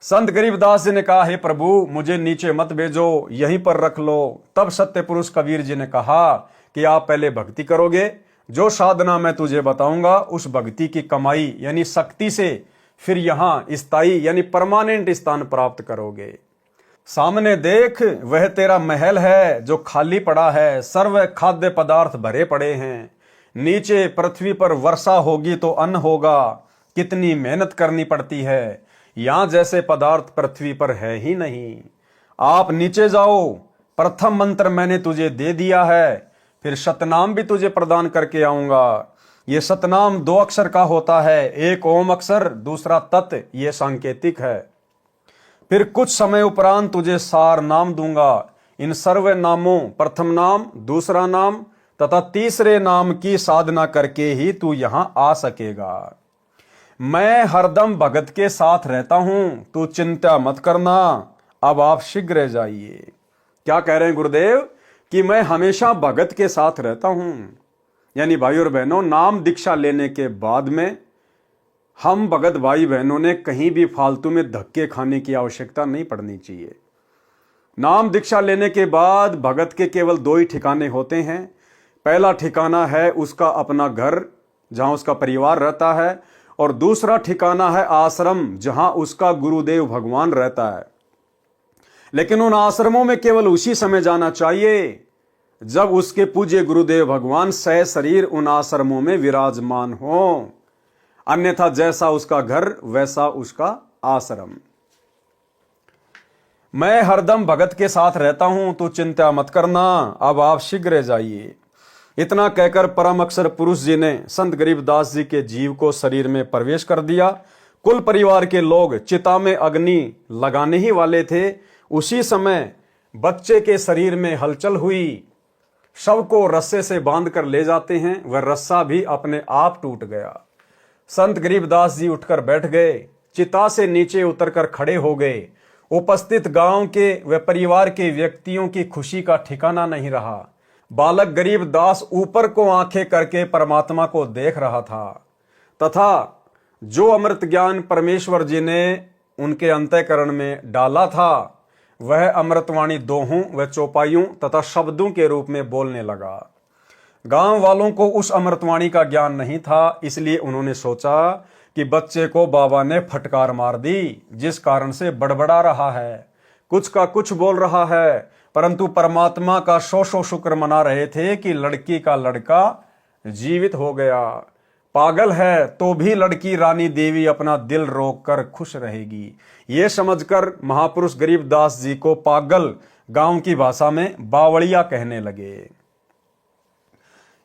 संत गरीबदास जी ने कहा, हे प्रभु मुझे नीचे मत भेजो, यहीं पर रख लो। तब सत्य पुरुष कबीर जी ने कहा कि आप पहले भक्ति करोगे, जो साधना मैं तुझे बताऊंगा उस भक्ति की कमाई यानी शक्ति से फिर यहां स्थायी यानी परमानेंट स्थान प्राप्त करोगे। सामने देख, वह तेरा महल है जो खाली पड़ा है, सर्व खाद्य पदार्थ भरे पड़े हैं। नीचे पृथ्वी पर वर्षा होगी तो अन्न होगा, कितनी मेहनत करनी पड़ती है, यहां जैसे पदार्थ पृथ्वी पर है ही नहीं। आप नीचे जाओ, प्रथम मंत्र मैंने तुझे दे दिया है, फिर सतनाम भी तुझे प्रदान करके आऊंगा। ये सतनाम 2 अक्षर का होता है, एक ओम अक्षर, दूसरा तत्, ये सांकेतिक है। फिर कुछ समय उपरांत तुझे सार नाम दूंगा। इन सर्व नामों, प्रथम नाम, दूसरा नाम तथा तीसरे नाम की साधना करके ही तू यहां आ सकेगा। मैं हरदम भगत के साथ रहता हूं, तू चिंता मत करना। अब आप शीघ्र जाइए। क्या कह रहे हैं गुरुदेव कि मैं हमेशा भगत के साथ रहता हूं। यानी भाई और बहनों, नाम दीक्षा लेने के बाद में हम भगत भाई बहनों ने कहीं भी फालतू में धक्के खाने की आवश्यकता नहीं पड़नी चाहिए। नाम दीक्षा लेने के बाद भगत के केवल 2 ही ठिकाने होते हैं। पहला ठिकाना है उसका अपना घर जहां उसका परिवार रहता है, और दूसरा ठिकाना है आश्रम जहां उसका गुरुदेव भगवान रहता है। लेकिन उन आश्रमों में केवल उसी समय जाना चाहिए जब उसके पूज्य गुरुदेव भगवान सह शरीर उन आश्रमों में विराजमान हो। अन्यथा जैसा उसका घर वैसा उसका आश्रम। मैं हरदम भगत के साथ रहता हूं, तो चिंता मत करना। अब आप शीघ्र जाइए। इतना कहकर परम अक्षर पुरुष जी ने संत गरीबदास जी के जीव को शरीर में प्रवेश कर दिया। कुल परिवार के लोग चिता में अग्नि लगाने ही वाले थे। उसी समय बच्चे के शरीर में हलचल हुई। शव को रस्से से बांध कर ले जाते हैं, वह रस्सा भी अपने आप टूट गया। संत गरीबदास जी उठकर बैठ गए, चिता से नीचे उतरकर खड़े हो गए। उपस्थित गांव के व परिवार के व्यक्तियों की खुशी का ठिकाना नहीं रहा। बालक गरीबदास ऊपर को आंखें करके परमात्मा को देख रहा था, तथा जो अमृत ज्ञान परमेश्वर जी ने उनके अंतःकरण में डाला था वह अमृतवाणी दोहों व चौपाइयों तथा शब्दों के रूप में बोलने लगा। गांव वालों को उस अमृतवाणी का ज्ञान नहीं था, इसलिए उन्होंने सोचा कि बच्चे को बाबा ने फटकार मार दी, जिस कारण से बड़बड़ा रहा है, कुछ का कुछ बोल रहा है। परंतु परमात्मा का सौ शुक्र मना रहे थे कि लड़की का लड़का जीवित हो गया। पागल है तो भी लड़की रानी देवी अपना दिल रोक कर खुश रहेगी। ये समझकर महापुरुष गरीबदास जी को पागल गांव की भाषा में बावड़िया कहने लगे।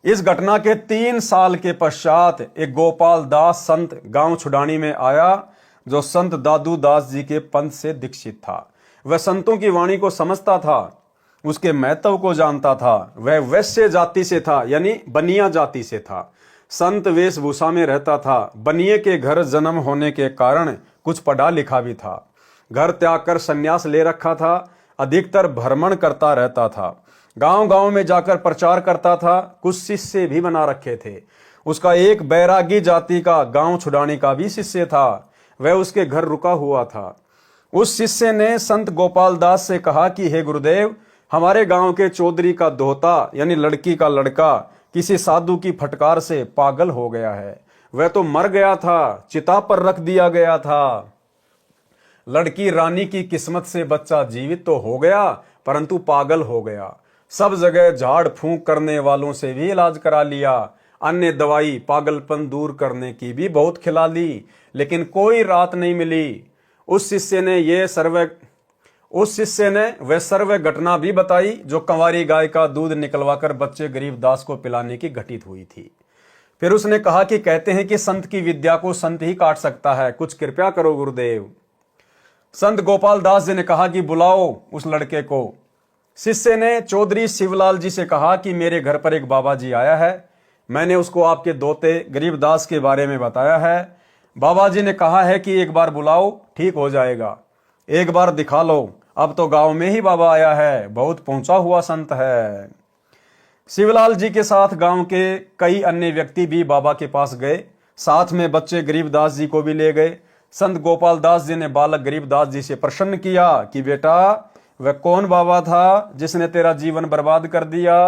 इस घटना के 3 साल के पश्चात एक गोपाल दास संत गांव छुडानी में आया, जो संत दादू दास जी के पंथ से दीक्षित था। वह संतों की वाणी को समझता था, उसके महत्व को जानता था। वह वैश्य जाति से था, यानी बनिया जाति से था। संत वेशभूषा में रहता था। बनिए के घर जन्म होने के कारण कुछ पढ़ा लिखा भी था। घर त्याग कर संन्यास ले रखा था। अधिकतर भ्रमण करता रहता था, गांव-गांव में जाकर प्रचार करता था। कुछ शिष्य भी बना रखे थे। उसका एक बैरागी जाति का गांव छुडानी का भी शिष्य था, वह उसके घर रुका हुआ था। उस शिष्य ने संत गोपाल दास से कहा कि हे गुरुदेव, हमारे गांव के चौधरी का दोहता यानी लड़की का लड़का किसी साधु की फटकार से पागल हो गया है। वह तो मर गया था, चिता पर रख दिया गया था। लड़की रानी की किस्मत से बच्चा जीवित तो हो गया, परंतु पागल हो गया। सब जगह झाड़ फूंक करने वालों से भी इलाज करा लिया। अन्य दवाई पागलपन दूर करने की भी बहुत खिला ली, लेकिन कोई राहत नहीं मिली। उस शिष्य ने वह सर्व घटना भी बताई जो कंवारी गाय का दूध निकलवाकर बच्चे गरीबदास को पिलाने की घटित हुई थी। फिर उसने कहा कि कहते हैं कि संत की विद्या को संत ही काट सकता है, कुछ कृपया करो गुरुदेव। संत गोपाल दास जी ने कहा कि बुलाओ उस लड़के को। शिष्य ने चौधरी शिवलाल जी से कहा कि मेरे घर पर एक बाबा जी आया है, मैंने उसको आपके दोते गरीबदास के बारे में बताया है। बाबा जी ने कहा है कि एक बार बुलाओ, ठीक हो जाएगा, एक बार दिखा लो। अब तो गांव में ही बाबा आया है, बहुत पहुंचा हुआ संत है। शिवलाल जी के साथ गांव के कई अन्य व्यक्ति भी बाबा के पास गए, साथ में बच्चे गरीबदास जी को भी ले गए। संत गोपाल दास जी ने बालक गरीबदास जी से प्रश्न किया कि बेटा, वह कौन बाबा था जिसने तेरा जीवन बर्बाद कर दिया?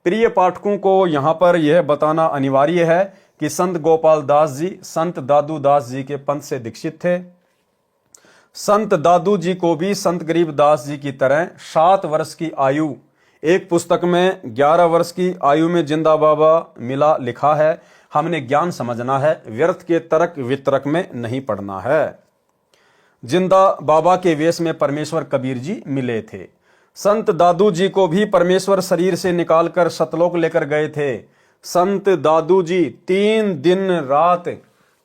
प्रिय पाठकों को यहाँ पर यह बताना अनिवार्य है कि संत गोपाल दास जी संत दादू दास जी के पंथ से दीक्षित थे। संत दादू जी को भी संत गरीबदास जी की तरह 7 वर्ष की आयु, एक पुस्तक में 11 वर्ष की आयु में जिंदा बाबा मिला लिखा है। हमने ज्ञान समझना है, व्यर्थ के तर्क वितर्क में नहीं पड़ना है। जिंदा बाबा के वेश में परमेश्वर कबीर जी मिले थे। संत दादू जी को भी परमेश्वर शरीर से निकालकर सतलोक लेकर गए थे। संत दादू जी 3 दिन रात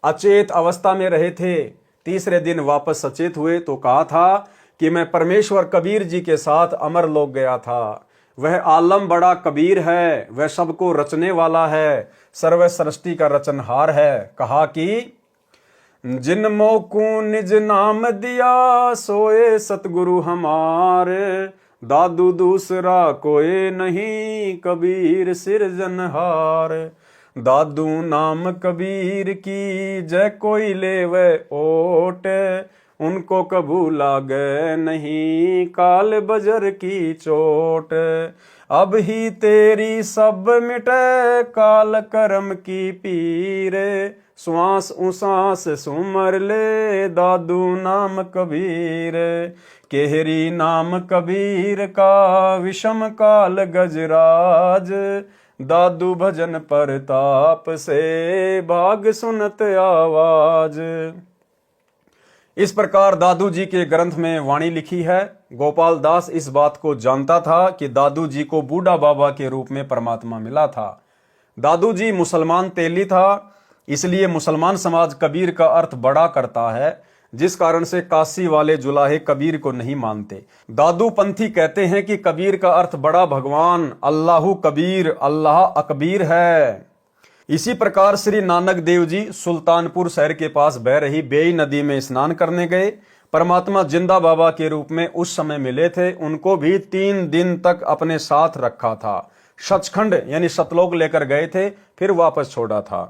अचेत अवस्था में रहे थे। तीसरे दिन वापस सचेत हुए तो कहा था कि मैं परमेश्वर कबीर जी के साथ अमर लोक गया था। वह आलम बड़ा कबीर है, वह सबको रचने वाला है, सर्व सृष्टि का रचनहार है। कहा कि जिन मोकू निज नाम दिया सोए सतगुरु हमारे, दादू दूसरा कोई नहीं कबीर सिरजनहार। दादू नाम कबीर की जय कोई ले वह ओट, उनको कबू लागे नहीं काल बजर की चोट। अब ही तेरी सब मिटे काल कर्म की पीर, श्वास उसास सुमर ले दादू नाम कबीर। केहरी नाम कबीर का विषम काल गजराज, दादू भजन परताप से भाग सुनत आवाज। इस प्रकार दादू जी के ग्रंथ में वाणी लिखी है। गोपाल दास इस बात को जानता था कि दादू जी को बूढ़ा बाबा के रूप में परमात्मा मिला था। दादू जी मुसलमान तेली था, इसलिए मुसलमान समाज कबीर का अर्थ बड़ा करता है, जिस कारण से काशी वाले जुलाहे कबीर को नहीं मानते। दादू पंथी कहते हैं कि कबीर का अर्थ बड़ा भगवान, अल्लाहु कबीर, अल्लाह अकबीर है। इसी प्रकार श्री नानक देव जी सुल्तानपुर शहर के पास बह रही बेई नदी में स्नान करने गए। परमात्मा जिंदा बाबा के रूप में उस समय मिले थे। उनको भी 3 दिन तक अपने साथ रखा था। सचखंड यानी सतलोक लेकर गए थे, फिर वापस छोड़ा था।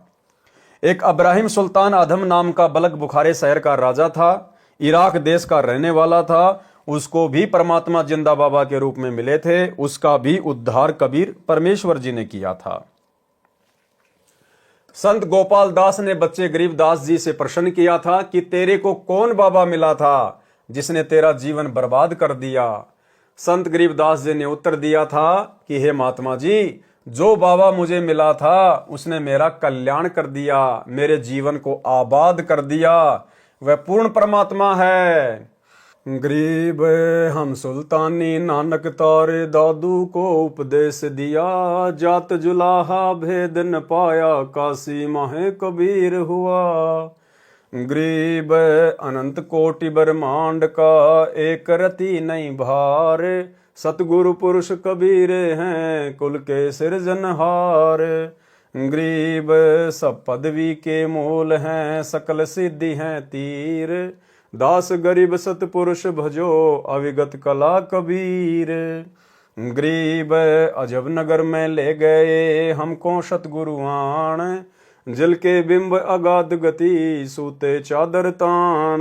एक अब्राहिम सुल्तान अधम नाम का बलक बुखारे शहर का राजा था, इराक देश का रहने वाला था। उसको भी परमात्मा जिंदा बाबा के रूप में मिले थे। उसका भी उद्धार कबीर परमेश्वर जी ने किया था। संत गोपाल दास ने बच्चे गरीबदास जी से प्रश्न किया था कि तेरे को कौन बाबा मिला था जिसने तेरा जीवन बर्बाद कर दिया। संत गरीबदास जी ने उत्तर दिया था कि हे महात्मा जी, जो बाबा मुझे मिला था उसने मेरा कल्याण कर दिया, मेरे जीवन को आबाद कर दिया। वह पूर्ण परमात्मा है। गरीब हम सुल्तानी नानक तारे दादू को उपदेश दिया, जात जुलाहा भेद न पाया काशी माहे कबीर हुआ। गरीब अनंत कोटि ब्रह्मांड का एक रति नहीं भार, सतगुरु पुरुष कबीर हैं कुल के सिरजनहार। गरीब सब पदवी के मूल हैं सकल सिद्धि हैं तीर, दास गरीब सतपुरुष भजो अविगत कला कबीर। गरीब अजब नगर में ले गए हमको सतगुरु आण, जल के बिंब अगाध गति सूते चादर ताण।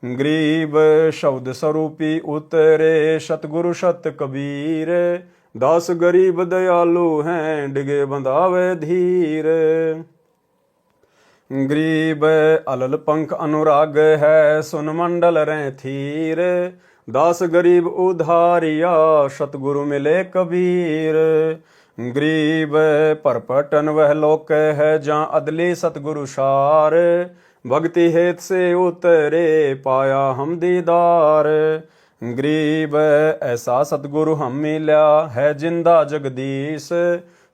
गरीब शब्द स्वरूपी उतरे सतगुरु सत कबीर, दास गरीब दयालु हैं डिगे बंधावे धीर। गरीब अलल पंख अनुराग है सुन मंडल रे थीर, दास गरीब उधारिया सतगुरु मिले कबीर। गरीब परपटन वह लोक है जहाँ अदली सतगुरु सार, भक्ति हेत से उतरे पाया हम दीदार। गरीब ऐसा सतगुरु हम मिला है जिंदा जगदीश,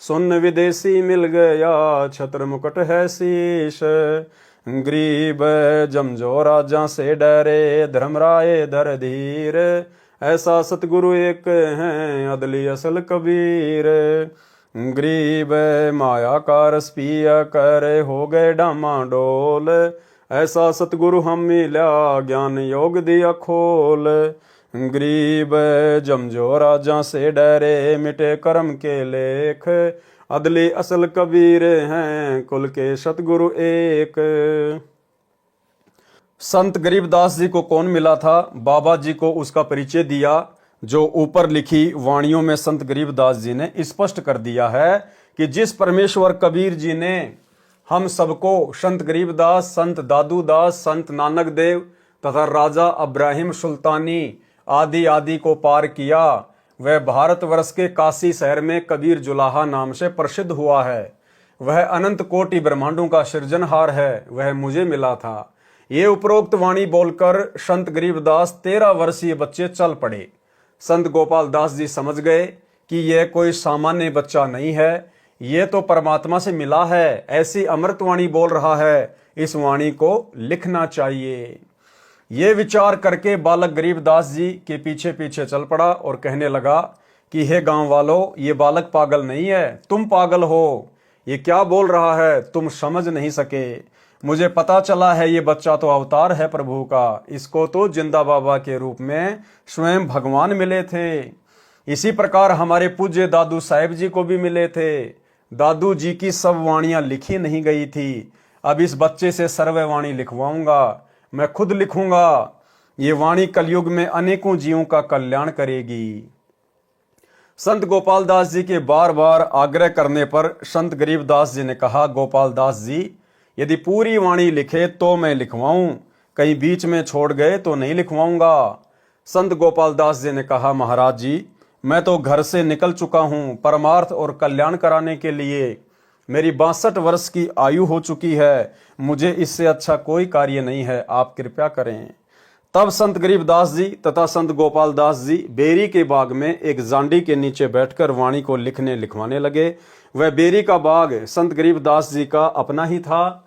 सुन विदेशी मिल गया छत्र मुकुट है शीश। गरीब जमजो राजा से डरे धर्मराय धर धीर, ऐसा सतगुरु एक हैं अदली असल कबीर। गरीब माया का रस पिया कर हो गए डामाडोल, ऐसा सतगुरु हम मिला ज्ञान योग दिया खोल। गरीब जमजो राजा से डरे मिटे कर्म के लेख, अदली असल कबीर हैं कुल के सतगुरु एक। संत गरीबदास जी को कौन मिला था? बाबा जी को उसका परिचय दिया। जो ऊपर लिखी वाणियों में संत गरीबदास जी ने स्पष्ट कर दिया है कि जिस परमेश्वर कबीर जी ने हम सबको, संत गरीबदास, संत दादूदास, संत नानक देव तथा राजा अब्राहिम सुल्तानी आदि आदि को पार किया, वह भारतवर्ष के काशी शहर में कबीर जुलाहा नाम से प्रसिद्ध हुआ है। वह अनंत कोटि ब्रह्मांडों का सृजनहार है, वह मुझे मिला था। ये उपरोक्त वाणी बोलकर संत गरीबदास 13 वर्षीय बच्चे चल पड़े। संत गोपाल दास जी समझ गए कि यह कोई सामान्य बच्चा नहीं है, ये तो परमात्मा से मिला है, ऐसी अमृतवाणी बोल रहा है, इस वाणी को लिखना चाहिए। ये विचार करके बालक गरीबदास जी के पीछे पीछे चल पड़ा और कहने लगा कि हे गांव वालों, ये बालक पागल नहीं है, तुम पागल हो। ये क्या बोल रहा है, तुम समझ नहीं सके। मुझे पता चला है ये बच्चा तो अवतार है प्रभु का, इसको तो जिंदा बाबा के रूप में स्वयं भगवान मिले थे। इसी प्रकार हमारे पूज्य दादू साहेब जी को भी मिले थे। दादू जी की सब वाणियां लिखी नहीं गई थी। अब इस बच्चे से सर्व वाणी लिखवाऊंगा, मैं खुद लिखूंगा। ये वाणी कलयुग में अनेकों जीवों का कल्याण करेगी। संत गोपाल दास जी के बार बार आग्रह करने पर संत गरीबदास जी ने कहा, गोपाल दास जी, यदि पूरी वाणी लिखे तो मैं लिखवाऊं, कहीं बीच में छोड़ गए तो नहीं लिखवाऊंगा। संत गोपाल दास जी ने कहा, महाराज जी, मैं तो घर से निकल चुका हूं परमार्थ और कल्याण कराने के लिए। मेरी 62 वर्ष की आयु हो चुकी है, मुझे इससे अच्छा कोई कार्य नहीं है, आप कृपया करें। तब संत गरीबदास जी तथा संत गोपाल दास जी बेरी के बाग में एक जांडी के नीचे बैठकर वाणी को लिखवाने लगे। वह बेरी का बाग संत गरीबदास जी का अपना ही था।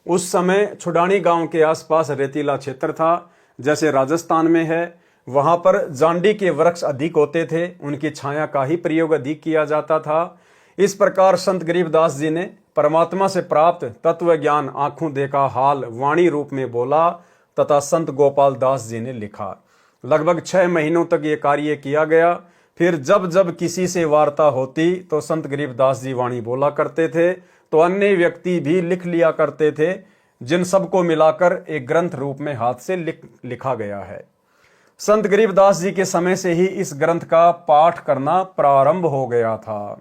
उस समय छुडानी गांव के आसपास रेतीला क्षेत्र था, जैसे राजस्थान में है। वहां पर जांडी के वृक्ष अधिक होते थे, उनकी छाया का ही प्रयोग अधिक किया जाता था। इस प्रकार संत गरीबदास जी ने परमात्मा से प्राप्त तत्व ज्ञान आंखों देखा हाल वाणी रूप में बोला तथा संत गोपाल दास जी ने लिखा। लगभग 6 महीनों तक ये कार्य किया गया। फिर जब जब किसी से वार्ता होती तो संत गरीबदास जी वाणी बोला करते थे, तो अन्य व्यक्ति भी लिख लिया करते थे, जिन सबको मिलाकर एक ग्रंथ रूप में हाथ से लिखा गया है। संत गरीबदास जी के समय से ही इस ग्रंथ का पाठ करना प्रारंभ हो गया था।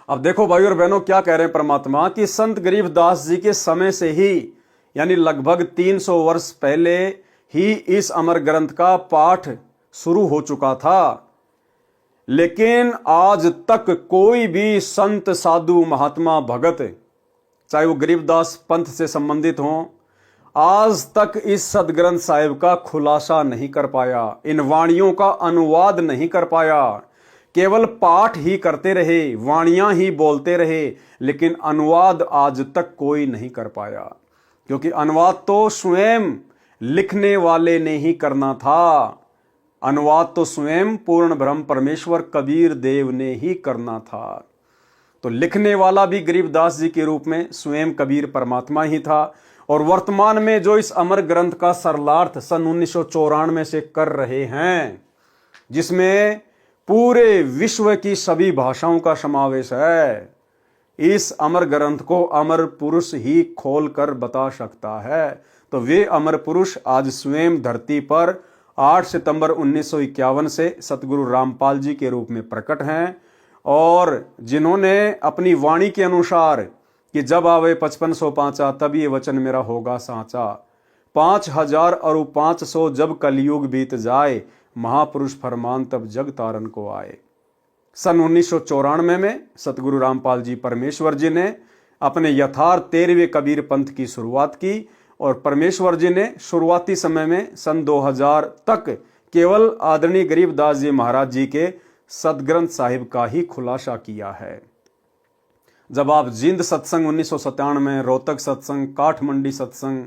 अब देखो भाई और बहनों, क्या कह रहे हैं परमात्मा कि संत गरीबदास जी के समय से ही, यानी लगभग 300 वर्ष पहले ही इस अमर ग्रंथ का पाठ शुरू हो चुका था। लेकिन आज तक कोई भी संत, साधु, महात्मा, भगत, चाहे वो गरीबदास पंथ से संबंधित हों, आज तक इस सदग्रंथ साहिब का खुलासा नहीं कर पाया, इन वाणियों का अनुवाद नहीं कर पाया। केवल पाठ ही करते रहे, वाणियां ही बोलते रहे, लेकिन अनुवाद आज तक कोई नहीं कर पाया, क्योंकि अनुवाद तो स्वयं लिखने वाले ने ही करना था। अनुवाद तो स्वयं पूर्ण ब्रह्म परमेश्वर कबीर देव ने ही करना था। तो लिखने वाला भी गरीबदास जी के रूप में स्वयं कबीर परमात्मा ही था। और वर्तमान में जो इस अमर ग्रंथ का सरलार्थ सन 1994 से कर रहे हैं, जिसमें पूरे विश्व की सभी भाषाओं का समावेश है, इस अमर ग्रंथ को अमर पुरुष ही खोल कर बता सकता है। तो वे अमर पुरुष आज स्वयं धरती पर 8 सितंबर 1951 से सतगुरु रामपाल जी के रूप में प्रकट हैं, और जिन्होंने अपनी वाणी के अनुसार कि जब आवे 5500 पांचा तब ये वचन मेरा होगा साचा, 5000 और 500 जब कलयुग बीत जाए, महापुरुष फरमान तब जग तारन को आए। सन 1994 में सतगुरु रामपाल जी परमेश्वर जी ने अपने यथार्थ 13वें कबीर पंथ की शुरुआत की, और परमेश्वर जी ने शुरुआती समय में सन 2000 तक केवल आदरणीय गरीबदास जी महाराज जी के सदग्रंथ साहिब का ही खुलासा किया है। जब आप जिंद सत्संग 1997 में, रोहतक सत्संग, काठमंडी सत्संग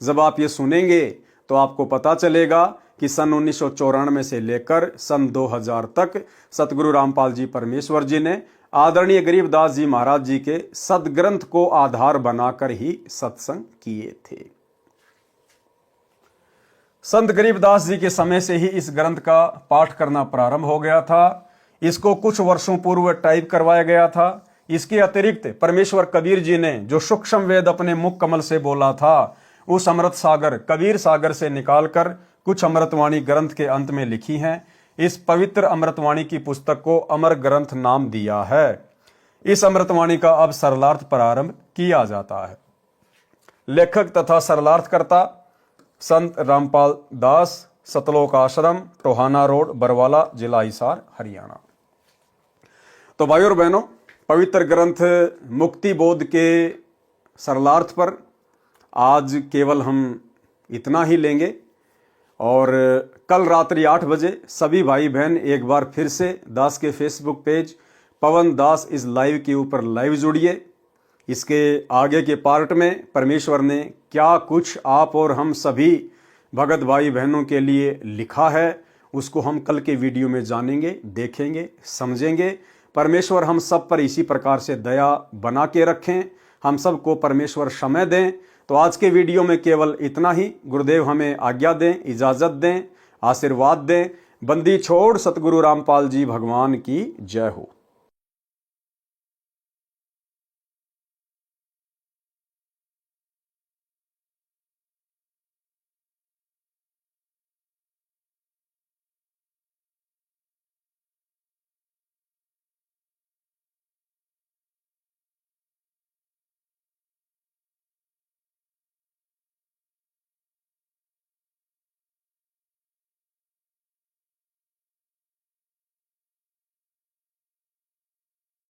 जब आप ये सुनेंगे तो आपको पता चलेगा कि सन 1994 से लेकर सन 2000 तक सतगुरु रामपाल जी परमेश्वर जी ने आदरणीय गरीबदास जी महाराज जी के सदग्रंथ को आधार बनाकर ही सत्संग किए थे। संत गरीबदास जी के समय से ही इस ग्रंथ का पाठ करना प्रारंभ हो गया था। इसको कुछ वर्षों पूर्व टाइप करवाया गया था। इसके अतिरिक्त परमेश्वर कबीर जी ने जो सूक्ष्म वेद अपने मुख कमल से बोला था, उस अमृत सागर कबीर सागर से निकालकर कुछ अमृतवाणी ग्रंथ के अंत में लिखी हैं। इस पवित्र अमृतवाणी की पुस्तक को अमर ग्रंथ नाम दिया है। इस अमृतवाणी का अब सरलार्थ प्रारंभ किया जाता है। लेखक तथा सरलार्थकर्ता संत रामपाल दास, सतलोक आश्रम, टोहाना रोड, बरवाला, जिला हिसार, हरियाणा। तो भाई और बहनों, पवित्र ग्रंथ मुक्ति बोध के सरलार्थ पर आज केवल हम इतना ही लेंगे और कल रात्रि 8 बजे सभी भाई बहन एक बार फिर से दास के फेसबुक पेज पवन दास इस लाइव के ऊपर लाइव जुड़िए। इसके आगे के पार्ट में परमेश्वर ने क्या कुछ आप और हम सभी भगत भाई बहनों के लिए लिखा है उसको हम कल के वीडियो में जानेंगे, देखेंगे, समझेंगे। परमेश्वर हम सब पर इसी प्रकार से दया बना के रखें, हम सबको परमेश्वर समय दें। तो आज के वीडियो में केवल इतना ही। गुरुदेव हमें आज्ञा दें, इजाज़त दें, आशीर्वाद दें। बंदी छोड़ सतगुरु रामपाल जी भगवान की जय हो।